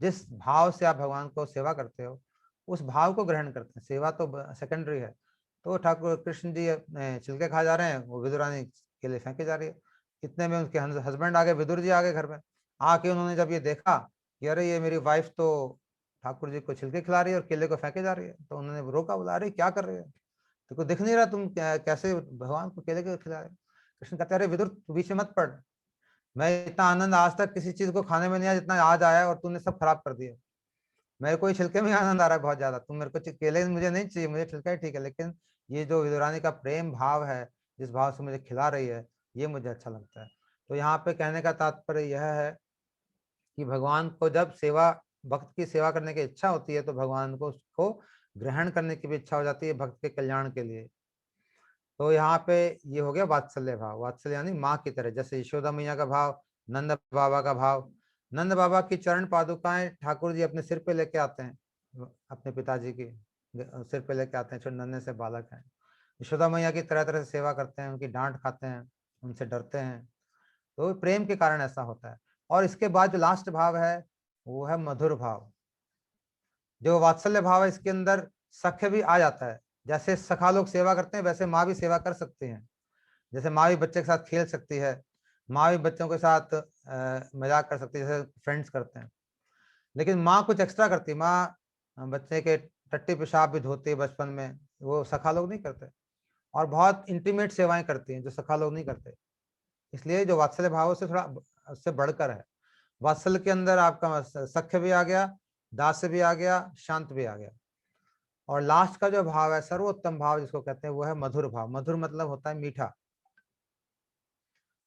B: जिस भाव से आप भगवान को सेवा करते हो उस भाव को ग्रहण करते हैं, सेवा तो सेकेंडरी है। तो ठाकुर कृष्ण जी छिलके खा जा रहे हैं, वो विदुर रानी केले फेंके जा रही है। इतने में उनके हस्बैंड आ गए, विदुर जी आ गए घर में। आके उन्होंने जब ये देखा कि अरे ये मेरी वाइफ तो ठाकुर जी को छिलके खिला रही है और केले को फेंके जा रही है, तो उन्होंने रोका, बोला अरे क्या कर रहे हो, तुमको दिख नहीं रहा तुम कैसे भगवान को केले के खिला रहे हो। कृष्ण कहते अरे विदुर तू बीच में मत पड़, मैं इतना आनंद आज तक किसी चीज को खाने में नहीं आया जितना आज आया, और तूने सब खराब कर दिया। मेरे को छिलके में आनंद आ रहा है बहुत ज्यादा, तुम मेरे को केले मुझे नहीं चाहिए, मुझे छिलका ही ठीक है, लेकिन ये जो विदुरानी का प्रेम भाव है, जिस भाव से मुझे खिला रही है, ये मुझे अच्छा लगता है। तो यहाँ पे कहने का तात्पर्य यह है कि भगवान को जब सेवा, भक्त की सेवा करने की इच्छा होती है तो भगवान को उसको ग्रहण करने की भी इच्छा हो जाती है भक्त के कल्याण के लिए। तो यहाँ पे ये हो गया वात्सल्य भाव, वात्सल्य यानी माँ की तरह, जैसे यशोदा मैया का भाव, नंद बाबा का भाव। नंद बाबा की चरण पादुकाएं ठाकुर जी अपने सिर पे लेके आते हैं, अपने पिताजी की सिर पे लेके आते हैं, छोटे नन्हे से बालक हैं। यशोदा मैया की तरह तरह से सेवा करते हैं, उनकी डांट खाते हैं, उनसे डरते हैं, तो प्रेम के कारण ऐसा होता है। और इसके बाद जो लास्ट भाव है वो है मधुर भाव। जो वात्सल्य भाव है इसके अंदर सख्य भी आ जाता है, जैसे सखा लोग सेवा करते हैं वैसे माँ भी सेवा कर सकती हैं। जैसे माँ भी बच्चे के साथ खेल सकती है, माँ भी बच्चों के साथ मजाक कर सकती है, जैसे फ्रेंड्स करते हैं। लेकिन माँ कुछ एक्स्ट्रा करती है, माँ बच्चे के टट्टी पेशाब भी धोती है बचपन में, वो सखा लोग नहीं करते। और बहुत इंटीमेट सेवाएं करती हैं जो सखा लोग नहीं करते। इसलिए जो वात्सल्य भाव से थोड़ा उससे बढ़कर है। वात्सल्य के अंदर आपका सख्य भी आ गया, दास्य भी आ गया, शांत भी आ गया। और लास्ट का जो भाव है, सर्वोत्तम भाव जिसको कहते हैं, वो है मधुर भाव। मधुर मतलब होता है मीठा।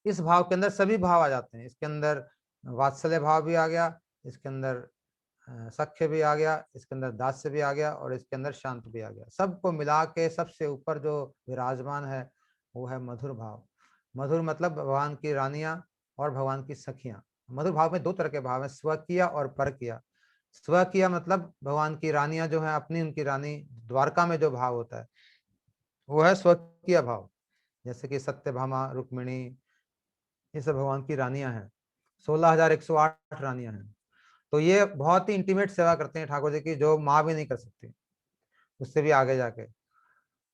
B: इस भाव के अंदर सभी भाव आ जाते हैं। इसके अंदर वात्सल्य भाव भी आ गया, इसके अंदर सख्य भी आ गया, इसके अंदर दास्य भी आ गया, और इसके अंदर शांत भी आ गया। सबको मिला के सबसे ऊपर जो विराजमान है वो है मधुर भाव। मधुर मतलब भगवान की रानियां और भगवान की सखियां। मधुर भाव में दो तरह के भाव है, स्वकीय और परकीय। स्वकीय मतलब भगवान की रानियां जो है अपनी, उनकी रानी द्वारका में जो भाव होता है वो है स्वकीय भाव। जैसे कि सत्यभामा, रुक्मिणी, ये सब भगवान की रानियां हैं। 16,108 रानियां हैं। तो ये बहुत ही इंटीमेट सेवा करते हैं ठाकुर जी की, जो माँ भी नहीं कर सकती, उससे भी आगे जाके।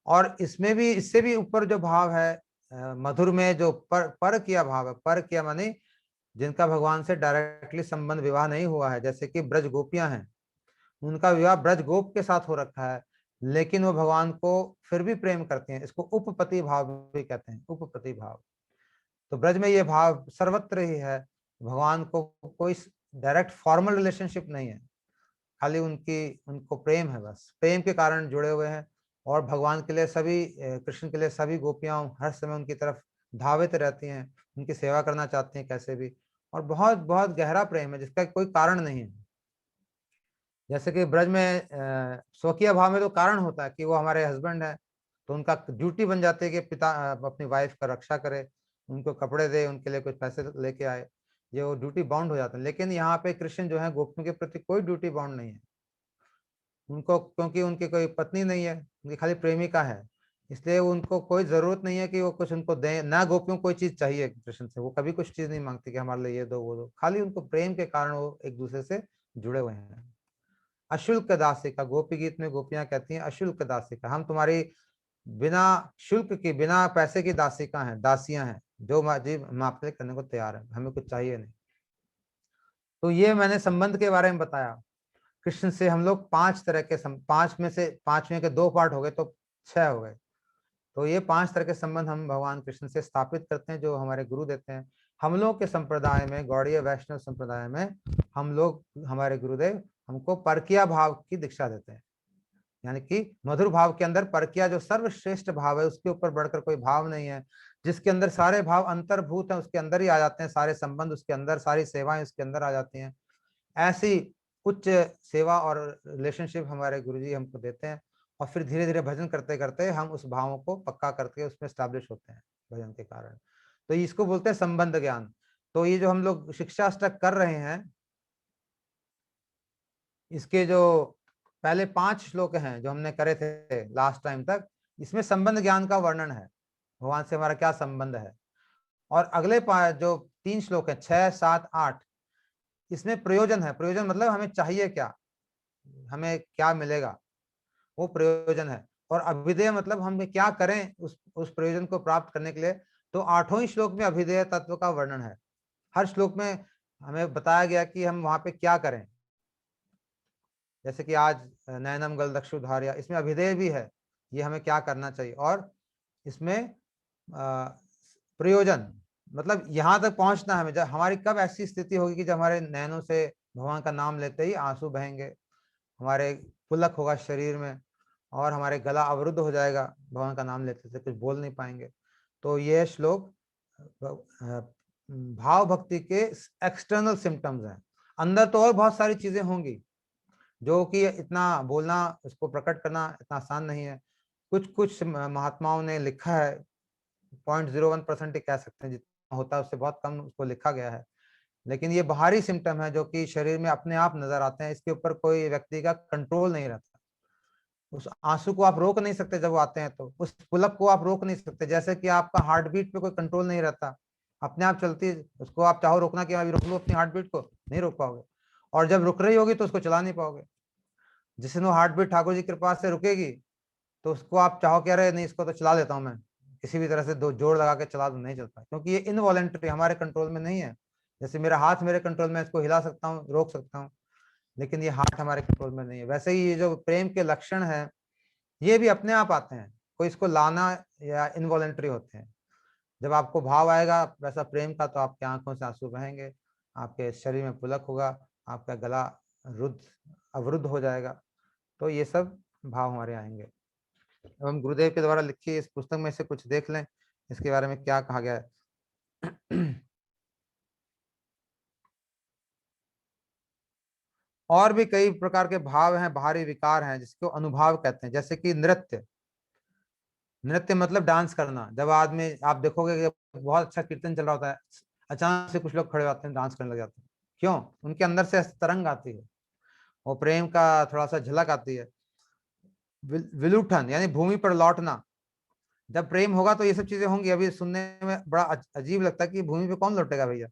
B: और इसमें भी, इससे भी ऊपर जो भाव है मधुर में, जो पर किया भाव है। पर किया माने जिनका भगवान से डायरेक्टली संबंध, विवाह नहीं हुआ है, जैसे कि ब्रज गोपियां हैं, उनका विवाह ब्रज गोप के साथ हो रखा है, लेकिन वो भगवान को फिर भी प्रेम करते हैं। इसको उपपति भाव भी कहते हैं, उपपति भाव। तो ब्रज में ये भाव सर्वत्र ही है। भगवान को कोई डायरेक्ट फॉर्मल रिलेशनशिप नहीं है, खाली उनको प्रेम है, बस प्रेम के कारण जुड़े हुए हैं। और भगवान के लिए सभी, कृष्ण के लिए सभी गोपियां हर समय उनकी तरफ धावित रहती हैं, उनकी सेवा करना चाहती हैं कैसे भी। और बहुत बहुत गहरा प्रेम है जिसका कोई कारण नहीं है। जैसे कि ब्रज में स्वकीय भाव में तो कारण होता है कि वो हमारे हस्बैंड है, तो उनका ड्यूटी बन जाती है कि पिता अपनी वाइफ का रक्षा करे, उनको कपड़े दे, उनके लिए कुछ पैसे लेके आए, ये वो ड्यूटी बाउंड हो जाता है। लेकिन यहाँ पे कृष्ण जो है गोपियों के प्रति कोई ड्यूटी बाउंड नहीं है उनको, क्योंकि उनकी कोई पत्नी नहीं है, उनकी खाली प्रेमिका है। इसलिए उनको कोई जरूरत नहीं है कि वो कुछ उनको दें, ना गोपियों को कोई चीज चाहिए कृष्ण से, वो कभी कुछ चीज नहीं मांगती कि हमारे लिए ये दो वो दो, खाली उनको प्रेम के कारण वो एक दूसरे से जुड़े हुए हैं। अशुल्क दासिका, गोपी गीत में गोपियां कहती हैं अशुल्क दासिका, हम तुम्हारी बिना शुल्क की, बिना पैसे की दासिका हैं, दासियां हैं, जो जी हम आपसे करने को तैयार है, हमें कुछ चाहिए नहीं। तो ये मैंने संबंध के बारे में बताया। कृष्ण से हम लोग पांच तरह के पांच में से, पांचवें के दो पार्ट हो गए तो छह हो गए। तो ये पांच तरह के संबंध हम भगवान कृष्ण से स्थापित करते हैं, जो हमारे गुरु देते हैं। हम लोग के संप्रदाय में, गौड़ीय वैष्णव संप्रदाय में, हम लोग, हमारे गुरुदेव हमको परकिया भाव की दीक्षा देते हैं। यानी कि मधुर भाव के अंदर परकिया जो सर्वश्रेष्ठ भाव है, उसके ऊपर बढ़कर कोई भाव नहीं है, जिसके अंदर सारे भाव अंतर्भूत हैं, उसके अंदर ही आ जाते हैं सारे संबंध, उसके अंदर सारी सेवाएं उसके अंदर आ जाती हैं। ऐसी उच्च सेवा और रिलेशनशिप हमारे गुरुजी हमको देते हैं। और फिर धीरे धीरे भजन करते करते हम उस भावों को पक्का करके उसमें स्टैब्लिश होते हैं भजन के कारण। तो इसको बोलते हैं संबंध ज्ञान। तो ये जो हम लोग शिक्षा अष्टक कर रहे हैं, इसके जो पहले 5 श्लोक हैं जो हमने करे थे लास्ट टाइम तक, इसमें संबंध ज्ञान का वर्णन है, भगवान से हमारा क्या संबंध है। और अगले जो 3 श्लोक है 6, 7, 8, इसमें प्रयोजन है। प्रयोजन मतलब हमें चाहिए क्या, हमें क्या मिलेगा, वो प्रयोजन है। और अभिधेय मतलब हम क्या करें उस प्रयोजन को प्राप्त करने के लिए। तो 8वें ही श्लोक में अभिधेय तत्व का वर्णन है। हर श्लोक में हमें बताया गया कि हम वहां पे क्या करें। जैसे कि आज नैनम गलदक्षु धार्या, इसमें अभिधेय भी है, ये हमें क्या करना चाहिए। और इसमें प्रयोजन मतलब यहाँ तक पहुंचना हमें, जब हमारी कब ऐसी स्थिति होगी कि जब हमारे नैनों से भगवान का नाम लेते ही आंसू बहेंगे, हमारे पुलक होगा शरीर में, और हमारे गला अवरुद्ध हो जाएगा, भगवान का नाम लेते थे कुछ बोल नहीं पाएंगे। तो ये श्लोक भाव भक्ति के एक्सटर्नल सिम्टम्स हैं। अंदर तो और बहुत सारी चीजें होंगी जो कि इतना बोलना, उसको प्रकट करना इतना आसान नहीं है। कुछ कुछ महात्माओं ने लिखा है, 0.01% ही कह सकते हैं, जितना होता है उससे बहुत कम उसको लिखा गया है। लेकिन ये बाहरी सिम्टम है जो कि शरीर में अपने आप नजर आते हैं, इसके ऊपर कोई व्यक्ति का कंट्रोल नहीं रहता। उस आंसू को आप रोक नहीं सकते जब वो आते हैं, तो उस पुलक को आप रोक नहीं सकते। जैसे कि आपका हार्ट बीट पे कोई कंट्रोल नहीं रहता, अपने आप चलती है, उसको आप चाहो रोकना कि अभी रोक लो अपनी हार्ट बीट को, नहीं रोक पाओगे। और जब रुक रही होगी तो उसको चला नहीं पाओगे। जिस दिन वो हार्ट बीट ठाकुर जी की कृपा से रुकेगी, तो उसको आप चाहो कह रहे नहीं इसको तो चला लेता हूँ मैं, किसी भी तरह से दो जोर लगा के चला दूं, नहीं चलता, क्योंकि ये इनवॉलेंट्री हमारे कंट्रोल में नहीं है। जैसे मेरा हाथ मेरे कंट्रोल में, इसको हिला सकता हूँ, रोक सकता हूँ, लेकिन ये हार्ट हमारे कंट्रोल में नहीं है। वैसे ही ये जो प्रेम के लक्षण है, ये भी अपने आप आते हैं, कोई इसको लाना या इनवॉलेंट्री होते हैं। जब आपको भाव आएगा वैसा प्रेम का, तो आपकी आंखों से आंसू बहेंगे, आपके शरीर में पुलक होगा, आपका गला अवरुद्ध हो जाएगा। तो ये सब भाव हमारे आएंगे। अब हम गुरुदेव के द्वारा लिखी इस पुस्तक में से कुछ देख लें, इसके बारे में क्या कहा गया है। और भी कई प्रकार के भाव हैं, बाहरी विकार हैं, जिसको अनुभाव कहते हैं। जैसे कि नृत्य। नृत्य मतलब डांस करना। जब आदमी, आप देखोगे कि बहुत अच्छा कीर्तन चल रहा होता है, अचानक से कुछ लोग खड़े होते हैं, डांस करने लग जाते हैं। क्यों? उनके अंदर से तरंग आती है, वो प्रेम का थोड़ा सा झलक आती है। विलुठन यानी भूमि पर लौटना। जब प्रेम होगा तो ये सब चीजें होंगी। अभी सुनने में बड़ा अजीब लगता है कि भूमि पे कौन लौटेगा भैया।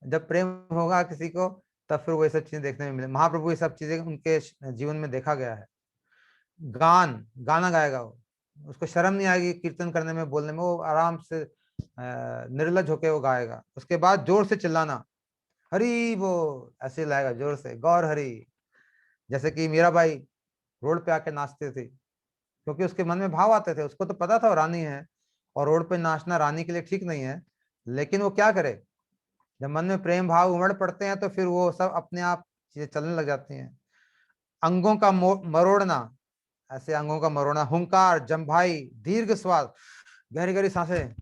B: जब प्रेम होगा किसी को, तब फिर वो ये सब चीजें देखने में मिले। महाप्रभु ये सब चीजें उनके जीवन में देखा गया है। गाना गाएगा वो, उसको शर्म नहीं आएगी कीर्तन करने में, बोलने में, वो आराम से निर्लज होके वो गाएगा। उसके बाद जोर से चिल्लाना, हरी वो ऐसे लाएगा जोर से, गौर हरी। जैसे कि मीराबाई रोड पे आके नाचते थे, क्योंकि उसके मन में भाव आते थे। उसको तो पता था वो रानी है, और रोड पे नाचना रानी के लिए ठीक नहीं है, लेकिन वो क्या करे, जब मन में प्रेम भाव उमड़ पड़ते हैं तो फिर वो सब अपने आप चीजें चलने लग जाती हैं। अंगों का मरोड़ना, ऐसे अंगों का मरोड़ना, हुंकार, जम्भाई, दीर्घ श्वास, गहरी गहरी सांसें,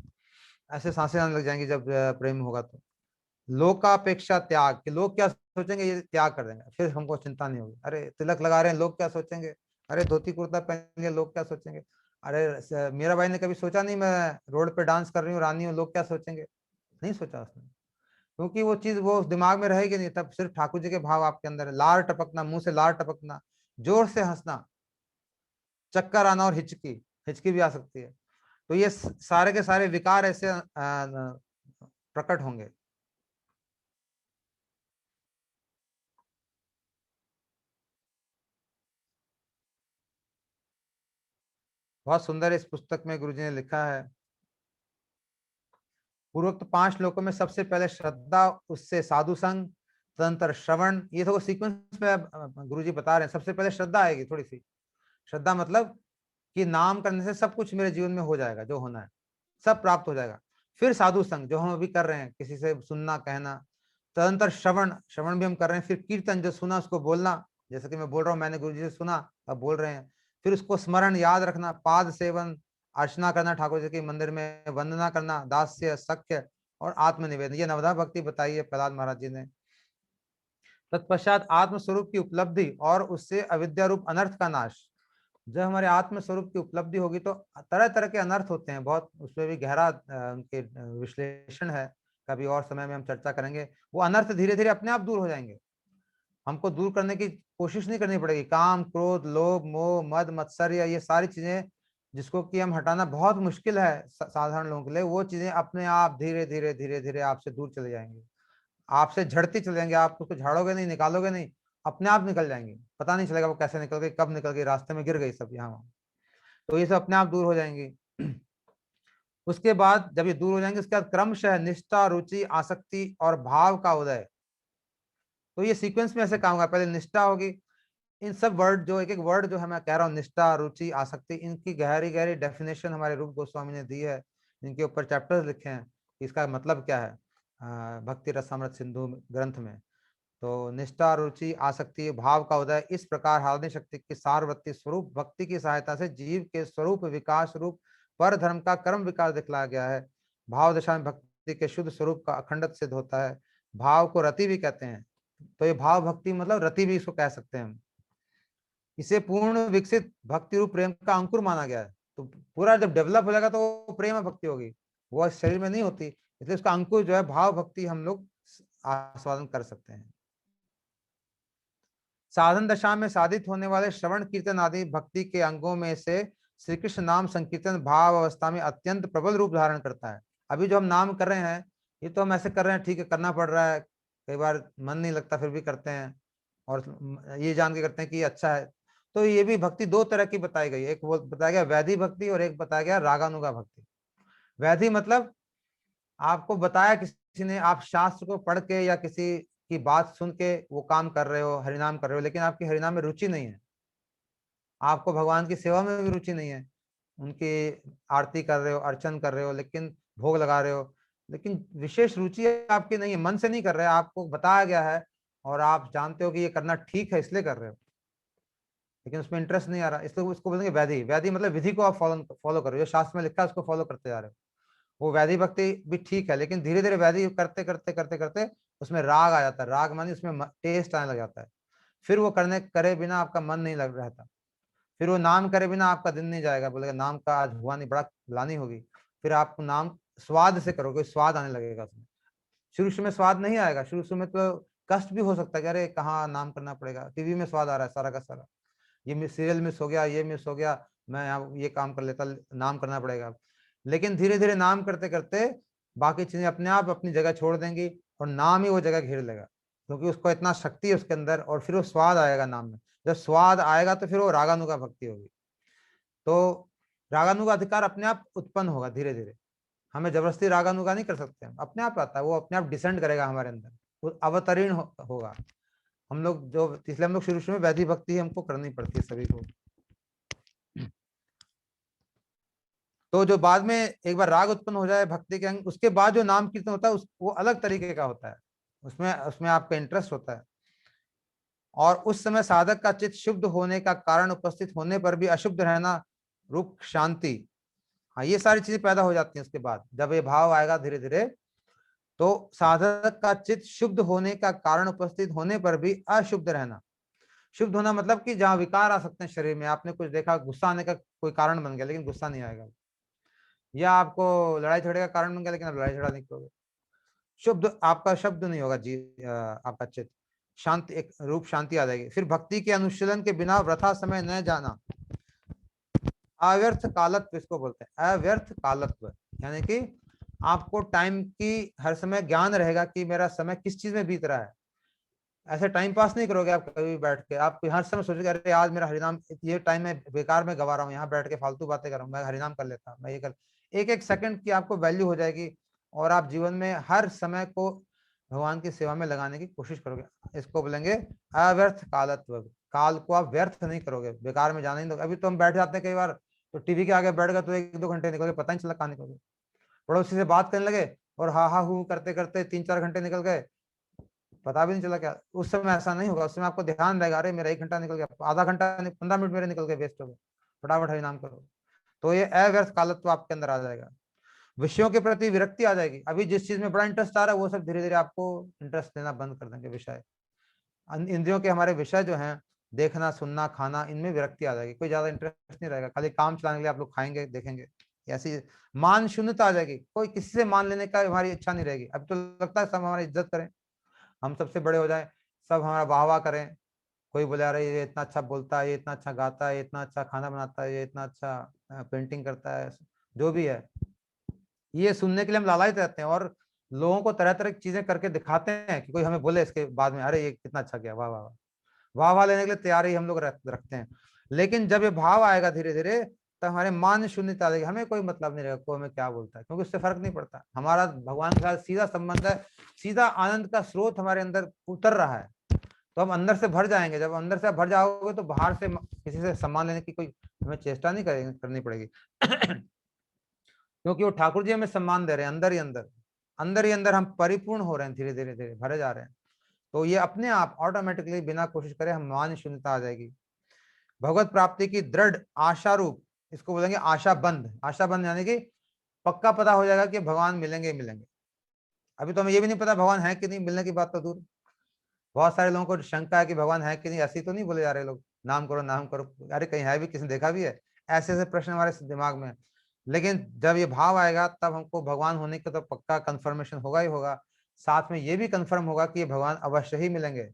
B: ऐसे सांसें आने लग जाएंगी जब प्रेम होगा। तो लोकापेक्षा त्याग, कि लोग क्या सोचेंगे, ये त्याग कर देंगे, फिर हमको चिंता नहीं होगी। अरे तिलक लगा रहे हैं, लोग क्या सोचेंगे, अरे धोती कुर्ता पहनेंगे, लोग क्या सोचेंगे, अरे मेरा भाई ने कभी सोचा नहीं मैं रोड पे डांस कर रही हूँ, रानी हूँ, लोग क्या सोचेंगे, नहीं सोचा उसने। क्योंकि वो चीज वो दिमाग में रहेगी नहीं। तब सिर्फ ठाकुर जी के भाव आपके अंदर है। लार टपकना, मुंह से लार टपकना, जोर से हंसना, चक्कर आना, और हिचकी, हिचकी भी आ सकती है। तो ये सारे के सारे विकार ऐसे प्रकट होंगे। बहुत सुंदर इस पुस्तक में गुरुजी ने लिखा है, पूर्वोक्त 5 श्लोकों में सबसे पहले श्रद्धा, उससे साधु संग, तदंतर श्रवण। ये तो सीक्वेंस में गुरुजी बता रहे हैं। सबसे पहले श्रद्धा आएगी, थोड़ी सी श्रद्धा, मतलब कि नाम करने से सब कुछ मेरे जीवन में हो जाएगा, जो होना है सब प्राप्त हो जाएगा। फिर साधु संग, जो हम अभी कर रहे हैं, किसी से सुनना, कहना। तदंतर श्रवण, श्रवण भी हम कर रहे हैं। फिर कीर्तन, जो सुना उसको बोलना, जैसे कि मैं बोल रहा हूँ, मैंने गुरुजी से सुना, अब बोल रहे हैं। फिर उसको स्मरण, याद रखना। पाद सेवन, अर्चना करना, ठाकुर जी के मंदिर में वंदना करना। दास्य, सख्य और आत्मनिवेदन, ये नवधा भक्ति बताई है प्रहलाद महाराज जी ने। तत्पश्चात आत्मस्वरूप की उपलब्धि और उससे अविद्या रूप अनर्थ का नाश। जब हमारे आत्म स्वरूप की उपलब्धि होगी तो तरह तरह के अनर्थ होते हैं, बहुत उसमें भी गहरा उनके विश्लेषण है, कभी और समय में हम चर्चा करेंगे। वो अनर्थ धीरे धीरे अपने आप दूर हो जाएंगे, हमको दूर करने की कोशिश नहीं करनी पड़ेगी। काम, क्रोध, लोभ, मोह, मद, मत्सर्य, ये सारी चीजें जिसको कि हम हटाना बहुत मुश्किल है साधारण लोगों के लिए, वो चीजें अपने आप धीरे धीरे धीरे धीरे आपसे दूर चले जाएंगे, आपसे झड़ती चले जाएंगे। आप उसको झाड़ोगे नहीं, निकालोगे नहीं, अपने आप निकल जाएंगे, पता नहीं चलेगा वो कैसे निकल गई, कब निकल गई, रास्ते में गिर गई सब यहाँ वहाँ। तो ये सब अपने आप दूर हो जाएंगी। उसके बाद जब ये दूर हो जाएंगे, उसके बाद क्रमशः निष्ठा, रुचि, आसक्ति और भाव का उदय। तो ये सीक्वेंस में ऐसे काम होगा, पहले निष्ठा होगी। इन सब वर्ड जो एक एक वर्ड जो है मैं कह रहा हूँ, निष्ठा, रुचि, आसक्ति, इनकी गहरी गहरी डेफिनेशन हमारे रूप गोस्वामी ने दी है, इनके ऊपर चैप्टर्स लिखे हैं, इसका मतलब क्या है भक्ति रसामृत सिंधु ग्रंथ में। तो निष्ठा, रुचि, आसक्ति, भाव का उदय, इस प्रकार हार्दिक शक्ति की सारवत्ती स्वरूप भक्ति की सहायता से जीव के स्वरूप विकास रूप पर धर्म का कर्म विकास दिखलाया गया है। भाव दशा में भक्ति के शुद्ध स्वरूप का अखंडत सिद्ध होता है। भाव को रति भी कहते हैं, तो ये भाव भक्ति मतलब रति भी इसको कह सकते हैं हम। इसे पूर्ण विकसित भक्ति रूप प्रेम का अंकुर माना गया है। तो पूरा जब डेवलप हो जाएगा तो वो प्रेम भक्ति होगी, वो शरीर में नहीं होती, इसलिए उसका अंकुर जो है भाव भक्ति हम लोग आस्वादन कर सकते हैं। साधन दशा में साधित होने वाले श्रवण कीर्तन आदि भक्ति के अंगों में से श्री कृष्ण नाम संकीर्तन भाव अवस्था में अत्यंत प्रबल रूप धारण करता है। अभी जो हम नाम कर रहे हैं, ये तो हम ऐसे कर रहे हैं, ठीक है, करना पड़ रहा है, कई बार मन नहीं लगता फिर भी करते हैं, और ये जान के करते हैं कि अच्छा है। तो ये भी भक्ति दो तरह की बताई गई है, एक वो बताया गया वैधि भक्ति और एक बताया गया रागानुगा भक्ति। वैधि मतलब आपको बताया किसी ने, आप शास्त्र को पढ़ के या किसी की बात सुन के वो काम कर रहे हो, हरिनाम कर रहे हो, लेकिन आपकी हरिनाम में रुचि नहीं है, आपको भगवान की सेवा में भी रुचि नहीं है, उनकी आरती कर रहे हो, अर्चन कर रहे हो, लेकिन भोग लगा रहे हो, लेकिन विशेष रुचि आपकी नहीं है, मन से नहीं कर रहे, आपको बताया गया है और आप जानते हो कि ये करना ठीक है इसलिए कर रहे हो, लेकिन उसमें इंटरेस्ट नहीं आ रहा, इसलिए उसको बोलेंगे वैधि। वैधि मतलब विधि को आप फॉलो करो, जो शास्त्र में लिखा है उसको फॉलो करते जा रहे हो, वो वैधि भक्ति भी ठीक है, लेकिन धीरे धीरे वैधि करते करते करते करते उसमें राग आ जाता है, राग मानी उसमें टेस्ट आने लग जाता है, फिर वो करने करे बिना आपका मन नहीं लग रहता, फिर वो नाम करे बिना आपका दिन नहीं जाएगा, बोलेगा नाम का आज हुआ नहीं, बड़ा ग्लानि होगी, फिर आप नाम स्वाद से करोगे, स्वाद आने लगेगा उसमें। शुरू शुरू में स्वाद नहीं आएगा, शुरू शुरू में तो कष्ट भी हो सकता है कि अरे कहाँ नाम करना पड़ेगा, टीवी में स्वाद आ रहा है सारा का सारा, ये सीरियल मिस हो गया, ये मिस हो गया, मैं यहाँ ये काम कर लेता, नाम करना पड़ेगा। लेकिन धीरे धीरे नाम करते करते बाकी चीजें अपने आप अपनी जगह छोड़ देंगी और नाम ही वो जगह घेर लेगा, क्योंकि उसको इतना शक्ति है उसके अंदर, और फिर वो स्वाद आएगा नाम में, जब स्वाद आएगा तो फिर वो रागानुगा भक्ति होगी। तो रागानुगा अधिकार अपने आप उत्पन्न होगा धीरे धीरे, हमें जबरदस्ती रागानुगा नहीं कर सकते, हम अपने आप आता है, वो अपने आप डिसेंड करेगा हमारे अंदर, वो अवतरीण होगा। हम लोग जो, इसलिए हम लोग शुरू शुरू में वैधि भक्ति हमको करनी पड़ती है सभी को। तो जो बाद में एक बार राग उत्पन्न हो जाए भक्ति के अंग, उसके बाद जो नाम कीर्तन होता है वो अलग तरीके का होता है, उसमें उसमें आपका इंटरेस्ट होता है, और उस समय साधक का चित्त शुद्ध होने का कारण उपस्थित होने पर भी अशुद्ध रहना, रूप शांति, हाँ ये सारी चीजें पैदा हो जाती हैं उसके बाद, जब ये भाव आएगा धीरे धीरे, तो साधक का चित्त शुद्ध होने का कारण उपस्थित होने पर भी अशुद्ध रहना। शुद्ध होना मतलब कि जहां विकार आ सकते हैं शरीर में, आपने कुछ देखा, गुस्सा आने का कोई कारण बन गया लेकिन गुस्सा नहीं आएगा, या आपको लड़ाई झगड़े का कारण बन गया लेकिन आप लड़ाई झगड़ा नहीं करोगे, शुद्ध आपका शब्द नहीं होगा जी, आपका चित्त शांति, एक रूप शांति आ जाएगी। फिर भक्ति के अनुशीलन के बिना वृथा समय न जाना, अव्यर्थ कालत्व इसको बोलते हैं, अव्यर्थ कालत्व, यानी कि आपको टाइम की हर समय ज्ञान रहेगा कि मेरा समय किस चीज में बीत रहा है, ऐसे टाइम पास नहीं करोगे आप कभी बैठ के, आप हर समय सोचोगे अरे आज मेरा हरिनाम, ये टाइम में बेकार में गवा रहा हूँ, यहाँ बैठ के फालतू बातें कर रहा हूँ, मैं हरिनाम कर लेता, मैं ये कर, एक एक सेकंड की आपको वैल्यू हो जाएगी, और आप जीवन में हर समय को भगवान की सेवा में लगाने की कोशिश करोगे, इसको बोलेंगे अव्यर्थ कालत्व, काल को आप व्यर्थ नहीं करोगे, बेकार में जाने नहीं दोगे। अभी तो हम बैठ जाते हैं कई बार, तो टीवी के आगे बैठ गए तो 1-2 घंटे निकल गए, पता नहीं चला कहाँ निकल गए, पड़ोसी से बात करने लगे और हा हा हू करते करते 3-4 घंटे निकल गए, पता भी नहीं चला क्या। उस समय ऐसा नहीं होगा, उस समय आपको ध्यान रहेगा अरे मेरा 1 घंटा निकल गया, आधा घंटा 15 मिनट मेरे निकल गए, वेस्ट हो गए, फटाफट हरिनाम करो। तो ये अव्यर्थ कालत्व आपके अंदर आ जाएगा। विषयों के प्रति विरक्ति आ जाएगी, अभी जिस चीज में बड़ा इंटरेस्ट आ रहा है वो सब धीरे धीरे आपको इंटरेस्ट लेना बंद कर देंगे विषय। इंद्रियों के हमारे विषय जो हैं देखना, सुनना, खाना, इनमें विरक्ति आ जाएगी, कोई ज्यादा इंटरेस्ट नहीं रहेगा, खाली काम चलाने के लिए आप लोग खाएंगे देखेंगे। ऐसी मान शून्यता आ जाएगी, कोई किसी से मान लेने का हमारी इच्छा नहीं रहेगी। अब तो लगता है सब हमारी इज्जत करें, हम सबसे बड़े हो जाए, सब हमारा वाह वाह करें। कोई बोले अरे ये इतना अच्छा बोलता है, ये इतना अच्छा गाता है, ये इतना अच्छा खाना बनाता है, ये इतना अच्छा पेंटिंग करता है, जो भी है, ये सुनने के लिए हम लालायित रहते हैं और लोगों को तरह तरह की चीजें करके दिखाते हैं कि कोई हमें बोले इसके बाद में अरे ये कितना अच्छा किया, वाह वाह वाह। वाह वाह लेने के लिए तैयारी हम लोग रखते हैं। लेकिन जब ये भाव आएगा धीरे धीरे, तब हमारे मान शून्यता आ जाएगी, हमें कोई मतलब नहीं रहेगा कोई हमें क्या बोलता है, क्योंकि उससे फर्क नहीं पड़ता। हमारा भगवान के साथ सीधा संबंध है, सीधा आनंद का स्रोत हमारे अंदर उतर रहा है, तो हम अंदर से भर जाएंगे। जब अंदर से भर जाओगे तो बाहर से किसी से सम्मान लेने की कोई हमें चेष्टा नहीं करनी पड़ेगी क्योंकि वो ठाकुर जी हमें सम्मान दे रहे हैं, अंदर ही अंदर, अंदर ही अंदर हम परिपूर्ण हो रहे हैं, धीरे धीरे धीरे भरे जा रहे हैं। तो ये अपने आप ऑटोमेटिकली बिना कोशिश करे हम मान शून्यता आ जाएगी। भगवत प्राप्ति की दृढ़ आशा रूप, इसको बोलेंगे आशा बंद। आशा बंद यानी कि पक्का पता हो जाएगा कि भगवान मिलेंगे ही मिलेंगे। अभी तो हमें ये भी नहीं पता भगवान है कि नहीं, मिलने की बात तो दूर। बहुत सारे लोगों को शंका है कि भगवान है कि नहीं, ऐसी तो नहीं बोले जा रहे लोग, नाम करो नाम करो, अरे कहीं है भी, किसी ने देखा भी है, ऐसे ऐसे प्रश्न हमारे दिमाग में। लेकिन जब ये भाव आएगा तब हमको भगवान होने का तो पक्का कंफर्मेशन होगा ही होगा। साथ में ये भी कंफर्म होगा कि ये भगवान अवश्य ही मिलेंगे,